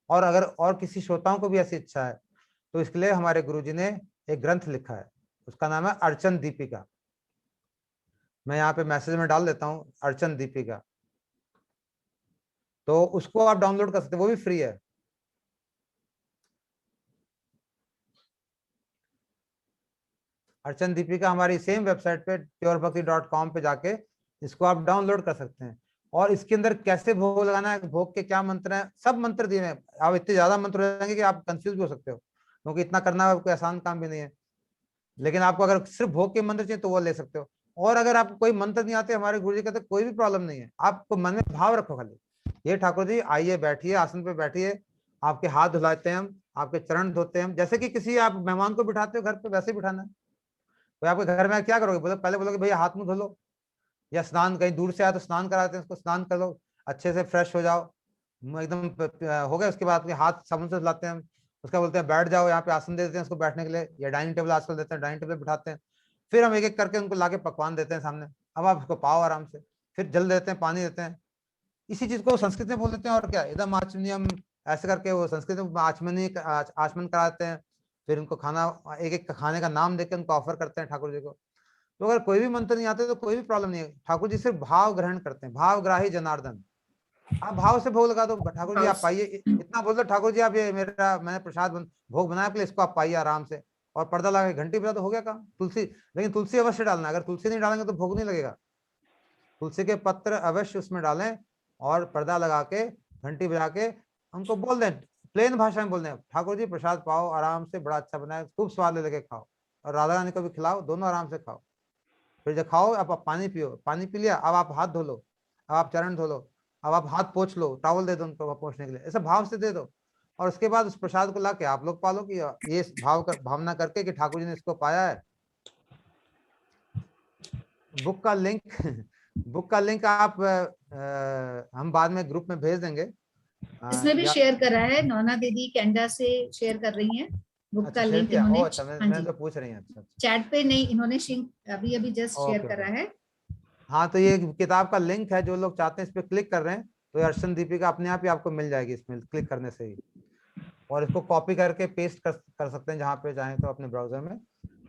B: और अगर और किसी श्रोताओं को भी ऐसी इच्छा है, तो इसके लिए हमारे गुरुजी ने एक ग्रंथ लिखा है, उसका नाम है अर्चन दीपिका। मैं यहाँ पे मैसेज में डाल देता हूँ, अर्चन दीपिका। तो उसको आप डाउनलोड कर सकते हैं, वो भी फ्री है। अर्चन दीपिका हमारी सेम वेबसाइट पे purebhakti.com पे जाके इसको आप डाउनलोड कर सकते हैं। और इसके अंदर कैसे भोग लगाना है, भोग के क्या मंत्र हैं, सब मंत्र दिए हैं। आप इतने ज्यादा मंत्र हो जाएंगे कि आप कंफ्यूज भी हो सकते हो, क्योंकि इतना करना कोई आसान काम भी नहीं है। लेकिन आपको अगर सिर्फ भोग के मंत्र चाहिए तो वो ले सकते हो। और अगर आपको कोई मंत्र नहीं आते, हमारे गुरु जी कहते कोई भी प्रॉब्लम नहीं है, आपको मन में भाव रखो खाली, ये ठाकुर जी आइए, बैठिए, आसन पे बैठिए, आपके हाथ धुलाते हैं हम, आपके चरण धोते हैं हम, जैसे कि किसी आप मेहमान को बिठाते हो घर पे, वैसे ही बिठाना है। तो आपके घर में क्या करोगे, बोलो पहले बोलोगे भैया हाथ मुंह धो लो, या स्नान, कहीं दूर से आया तो स्नान कराते हैं उसको, स्नान कर लो, अच्छे से फ्रेश हो जाओ, एकदम हो गया। उसके बाद हाथ साबुन से धुलाते हैं हम, उसका बोलते हैं बैठ जाओ, यहाँ पे आसन दे देते हैं उसको बैठने के लिए, या डाइनिंग टेबल आजकल देते हैं, डाइनिंग टेबल बिठाते हैं। फिर हम एक एक करके उनको लाके पकवान देते हैं सामने, अब आप उसको पाओ आराम से। फिर जल देते हैं, पानी देते हैं। इसी चीज को संस्कृत में बोल देते हैं, और क्या, इदम आचमनीयम, ऐसे करके वो संस्कृत में आचमन कराते हैं। फिर उनको खाना, एक एक खाने का नाम देकर उनको ऑफर करते हैं ठाकुर जी को। तो अगर कोई भी मंत्र नहीं आते तो कोई भी प्रॉब्लम नहीं है, ठाकुर जी सिर्फ भाव ग्रहण करते हैं, भावग्राही जनार्दन। आप भाव से भोग लगा दो, ठाकुर जी आप पाइए, इतना बोल दो ठाकुर जी आप ये मेरा मैंने प्रसाद भोग बनाया आपके लिए, इसको आप पाइए आराम से, और पर्दा लगा के घंटी बजा तो हो गया काम। तुलसी, लेकिन तुलसी अवश्य डालना, अगर तुलसी नहीं डालेंगे तो भोग नहीं लगेगा। तुलसी के पत्र अवश्य उसमें डालें, और पर्दा लगा के घंटी बजा के उनको बोल दें, प्लेन भाषा में बोल दें, ठाकुर जी प्रसाद पाओ आराम से, बड़ा अच्छा बना है, खूब स्वाद ले लेके खाओ, और राधा रानी को भी खिलाओ, दोनों आराम से खाओ। फिर जब खाओ अब आप पानी पियो, पानी पी लिया, अब आप हाथ धो लो, अब आप चरण धो लो, अब आप हाथ पोंछ लो, टॉवल दे दो उनको पोंछने के लिए, ऐसे भाव से दे दो। और उसके बाद उस प्रसाद को लाके आप लोग पालो कि ये भावना करके कि ठाकुर जी ने इसको पाया है। बुक का लिंक बुक का लिंक आप हम बाद में ग्रुप में भेज देंगे।
A: इसमें भी शेयर करा है, नौना दीदी कैनेडा से शेयर कर रही हैं बुक का लिंक इन्होंने।
B: अच्छा, मैं तो पूछ रही हूँ। अच्छा,
A: चैट पे नहीं, इन्होंने अभी जस्ट शेयर
B: ओके
A: करा है।
B: हाँ, तो ये किताब का लिंक है, जो लोग चाहते हैं इस पे क्लिक कर रहे हैं तो ये अर्शन दीपिका अपने आप ही आपको मिल जाएगी इसमें क्लिक करने से ही, और इसको कॉपी करके पेस्ट कर सकते हैं जहाँ पे चाहें तो अपने ब्राउजर में।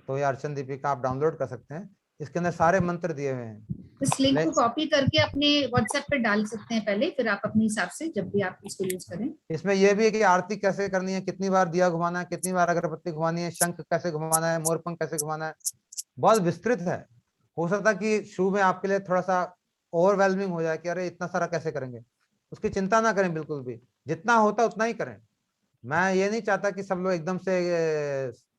B: तो ये अर्शन दीपिका आप डाउनलोड कर सकते हैं, इसके अंदर सारे मंत्र दिए हुए हैं।
A: इस लिंक को कॉपी करके अपने व्हाट्सएप पे डाल सकते हैं पहले, फिर आप अपने हिसाब से जब भी आप इसको यूज करें।
B: इसमें यह भी है कि आरती कैसे करनी है, कितनी बार दिया घुमाना है, कितनी बार अगरबत्ती घुमानी है, शंख कैसे घुमाना है, मोरपंख कैसे घुमाना है, बहुत विस्तृत है। हो सकता है कि शुरू में आपके लिए थोड़ा सा ओवरवेलमिंग हो जाए कि अरे इतना सारा कैसे करेंगे, उसकी चिंता ना करें बिल्कुल भी, जितना होता है उतना ही करें। मैं ये नहीं चाहता कि सब लोग एकदम से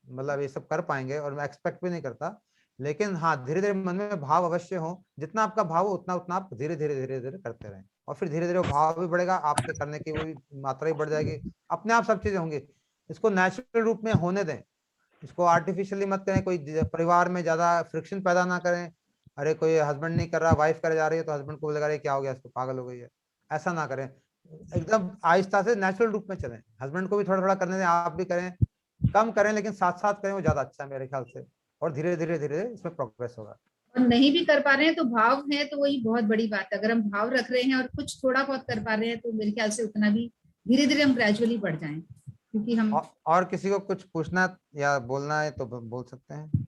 B: मतलब ये सब कर पाएंगे, और मैं एक्सपेक्ट भी नहीं करता, लेकिन हाँ धीरे धीरे मन में भाव अवश्य हो, जितना आपका भाव हो उतना उतना आप धीरे धीरे धीरे धीरे करते रहें, और फिर धीरे धीरे वो भाव भी बढ़ेगा, आपके करने की वो मात्रा भी बढ़ जाएगी, अपने आप सब चीजें होंगी। इसको नेचुरल रूप में होने दें, इसको आर्टिफिशियली मत करें, कोई परिवार में ज्यादा फ्रिक्शन पैदा ना करें। अरे कोई हस्बैंड नहीं कर रहा, वाइफ करे जा रही है तो हस्बैंड को बोलेगा अरे क्या हो गया इसको, पागल हो गई है, ऐसा ना करें। एकदम आहिस्ता से नेचुरल रूप में चलें, हस्बैंड को भी थोड़ा थोड़ा करने दें, आप भी करें, कम करें लेकिन साथ साथ करें, वो ज्यादा अच्छा है मेरे ख्याल से, और धीरे धीरे धीरे इसमें प्रोग्रेस होगा।
A: और नहीं भी कर पा रहे हैं तो भाव है तो वही बहुत बड़ी बात है। अगर हम भाव रख रहे हैं और कुछ थोड़ा बहुत कर पा रहे हैं तो मेरे ख्याल से उतना भी धीरे धीरे हम ग्रेजुअली बढ़ जाएं, क्योंकि हम
B: और किसी को कुछ पूछना या बोलना है तो बोल सकते हैं।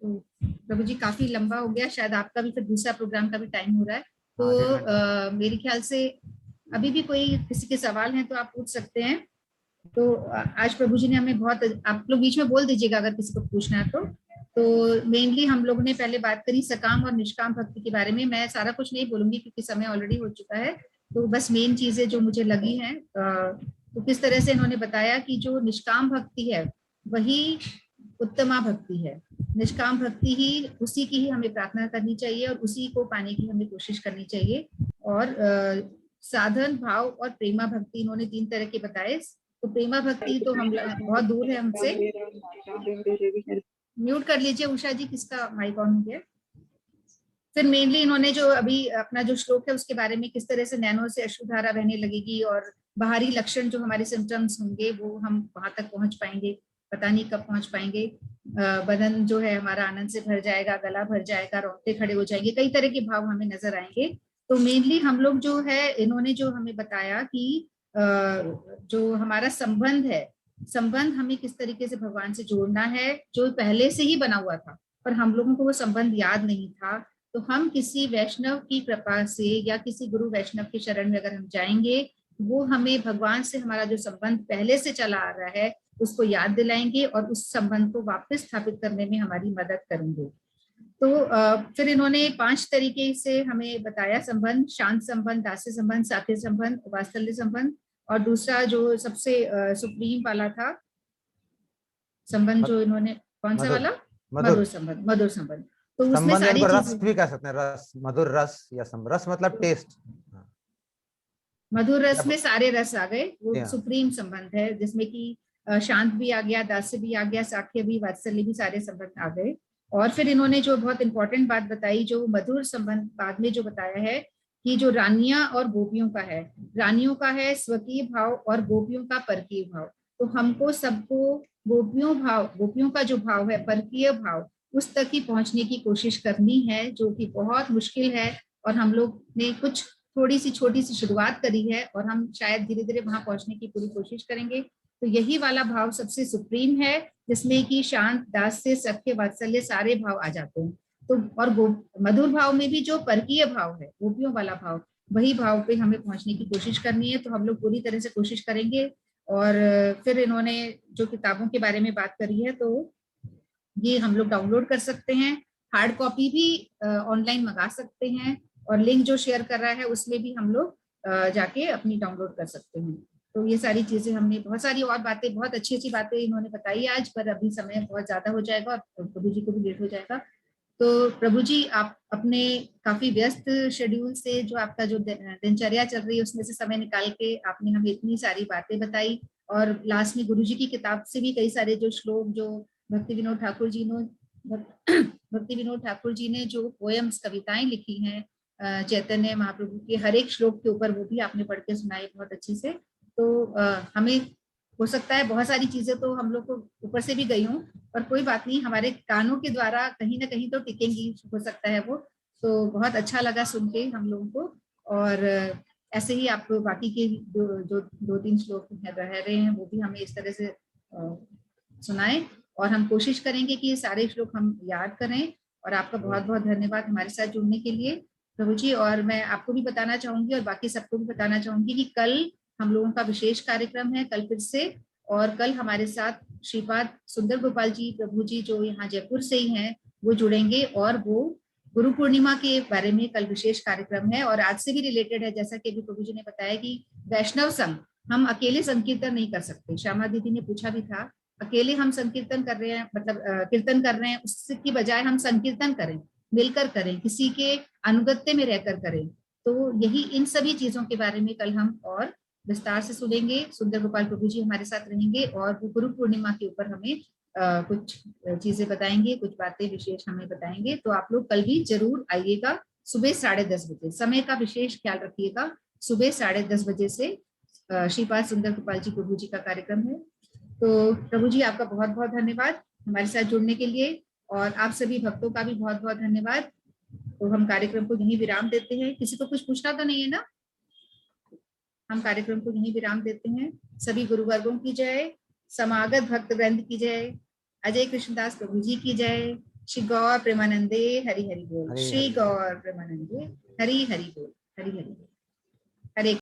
A: तो प्रभु जी काफी लंबा हो गया, शायद आपका भी फिर दूसरा प्रोग्राम का भी टाइम हो रहा है, तो मेरे ख्याल से अभी भी कोई किसी के सवाल हैं तो आप पूछ सकते हैं। तो आज प्रभु जी ने हमें बहुत, आप लोग बीच में बोल दीजिएगा अगर किसी को पूछना है तो मेनली हम लोगों ने पहले बात करी सकाम और निष्काम भक्ति के बारे में। मैं सारा कुछ नहीं बोलूंगी क्योंकि समय ऑलरेडी हो चुका है, तो बस मेन चीजें जो मुझे लगी हैं, तो किस तरह से इन्होंने बताया कि जो निष्काम भक्ति है वही उत्तमा भक्ति है। निष्काम भक्ति ही, उसी की ही हमें प्रार्थना करनी चाहिए और उसी को पाने की हमें कोशिश करनी चाहिए। और साधन भाव और प्रेमा भक्ति इन्होंने 3 तरह के बताए। तो प्रेमा भक्ति तो हम बहुत दूर है हमसे। म्यूट कर लीजिए उषा जी, किसका माइक ऑन हो गया। फिर मेनली इन्होंने जो अभी अपना जो श्लोक है उसके बारे में, किस तरह से नैनों से अश्रुधारा बहने लगेगी और बाहरी लक्षण जो हमारे सिम्टम्स होंगे वो हम वहां तक पहुंच पाएंगे, पता नहीं कब पहुंच पाएंगे। बदन जो है हमारा आनंद से भर जाएगा, गला भर जाएगा, रोंगटे खड़े हो जाएंगे, कई तरह के भाव हमें नजर आएंगे। तो मेनली हम लोग जो है, इन्होंने जो हमें बताया कि जो हमारा संबंध है, संबंध हमें किस तरीके से भगवान से जोड़ना है, जो पहले से ही बना हुआ था पर हम लोगों को वो संबंध याद नहीं था। तो हम किसी वैष्णव की कृपा से या किसी गुरु वैष्णव की शरण में अगर हम जाएंगे, वो हमें भगवान से हमारा जो संबंध पहले से चला आ रहा है उसको याद दिलाएंगे और उस संबंध को वापस स्थापित करने में हमारी मदद करेंगे। तो फिर इन्होंने 5 तरीके से हमें बताया संबंध: शांत संबंध, दास्य संबंध, साथ्य संबंध, वात्सल्य संबंध, और दूसरा जो सबसे सुप्रीम वाला था संबंध जो इन्होंने, कौन सा वाला? मधुर संबंध। मधुर संबंध। तो उसमें सारी
B: रस भी कह सकते हैं, रस, मधुर रस या रस मतलब टेस्ट।
A: मधुर रस में सारे रस आ गए, वो सुप्रीम संबंध है जिसमें कि शांत भी आ गया, दास्य भी आ गया, साख्य भी, वात्सल्य भी, सारे संबंध आ गए। और फिर इन्होंने जो बहुत इंपॉर्टेंट बात बताई, जो मधुर संबंध बाद में जो बताया है कि जो रानियां और गोपियों का है, रानियों का है स्वकीय भाव और गोपियों का परकीय भाव। तो हमको सबको गोपियों का जो भाव है, परकीय भाव, उस तक ही पहुंचने की कोशिश करनी है, जो कि बहुत मुश्किल है। और हम लोग ने कुछ थोड़ी सी छोटी सी शुरुआत करी है और हम शायद धीरे धीरे वहां पहुंचने की पूरी कोशिश करेंगे। तो यही वाला भाव सबसे सुप्रीम है, जिसमें कि शांत, दास्य, सख्य, वात्सल्य सारे भाव आ जाते हैं। तो और मधुर भाव में भी जो परकीय भाव है, गोपियों वाला भाव, वही भाव पे हमें पहुंचने की कोशिश करनी है। तो हम लोग पूरी तरह से कोशिश करेंगे। और फिर इन्होंने जो किताबों के बारे में बात करी है, तो ये हम लोग डाउनलोड कर सकते हैं, हार्ड कॉपी भी ऑनलाइन मंगा सकते हैं, और लिंक जो शेयर कर रहा है उसमें भी हम लोग जाके अपनी डाउनलोड कर सकते हैं। तो ये सारी चीजें हमने, बहुत सारी और बातें, बहुत अच्छी अच्छी बातें इन्होंने बताई आज, पर अभी समय बहुत ज्यादा हो जाएगा और प्रभु जी को भी लेट हो जाएगा। तो प्रभु जी, आप अपने काफी व्यस्त शेड्यूल से, जो आपका जो दिनचर्या चल रही है उसमें से समय निकाल के आपने हमें इतनी सारी बातें बताई, और लास्ट में गुरु जी की किताब से भी कई सारे जो श्लोक, जो भक्ति विनोद ठाकुर जी ने जो पोएम्स, कविताएं लिखी हैं चैतन्य महाप्रभु के हर एक श्लोक के ऊपर, वो भी आपने पढ़ के सुनाई बहुत अच्छी से। तो हमें हो सकता है बहुत सारी चीजें तो हम लोग को ऊपर से भी गई हूँ, पर कोई बात नहीं, हमारे कानों के द्वारा कहीं ना कहीं तो टिकेंगी, हो सकता है वो। तो बहुत अच्छा लगा सुन के हम लोगों को। और ऐसे ही आप बाकी के जो 2-3 श्लोक रह रहे हैं वो भी हमें इस तरह से सुनाएं, और हम कोशिश करेंगे कि ये सारे श्लोक हम याद करें। और आपका बहुत बहुत धन्यवाद हमारे साथ जुड़ने के लिए प्रभु जी। और मैं आपको भी बताना चाहूंगी और बाकी सबको भी बताना चाहूंगी कि कल हम लोगों का विशेष कार्यक्रम है, कल फिर से। और कल हमारे साथ श्रीपाद सुंदर गोपाल जी प्रभु जी, जो यहाँ जयपुर से ही हैं, वो जुड़ेंगे, और वो गुरु पूर्णिमा के बारे में कल विशेष कार्यक्रम है, और आज से भी रिलेटेड है। जैसा कि अभी प्रभु जी ने बताया कि वैष्णव संघ, हम अकेले संकीर्तन नहीं कर सकते। श्यामा दीदी ने पूछा भी था, अकेले हम संकीर्तन कर रहे हैं, मतलब कीर्तन कर रहे हैं, उसकी बजाय हम संकीर्तन करें, मिलकर करें, किसी के अनुगत्य में रहकर करें। तो यही इन सभी चीजों के बारे में कल हम और विस्तार से सुनेंगे। सुंदर गोपाल प्रभु जी हमारे साथ रहेंगे और वो गुरु पूर्णिमा के ऊपर हमें कुछ चीजें बताएंगे, कुछ बातें विशेष हमें बताएंगे। तो आप लोग कल भी जरूर आइएगा सुबह 10:30 बजे। समय का विशेष ख्याल रखिएगा। सुबह 10:30 बजे से श्रीपाद सुंदर गोपाल जी प्रभु जी का कार्यक्रम है। तो प्रभु जी आपका बहुत बहुत धन्यवाद हमारे साथ जुड़ने के लिए, और आप सभी भक्तों का भी बहुत बहुत धन्यवाद। तो हम कार्यक्रम को यहीं विराम देते हैं। किसी को कुछ पूछना तो नहीं है ना? हम कार्यक्रम को यहीं विराम देते हैं। सभी गुरुवर्गों की जय, समागत भक्त वृंद की जय, अजय कृष्णदास प्रभु जी की जय, श्री गौर प्रेमानंदे हरि हरि बोल।
B: हरि
A: श्री
B: हरि बोल।
A: गौर प्रेमानंदे हरि हरि बोल। हरि हरि बोल।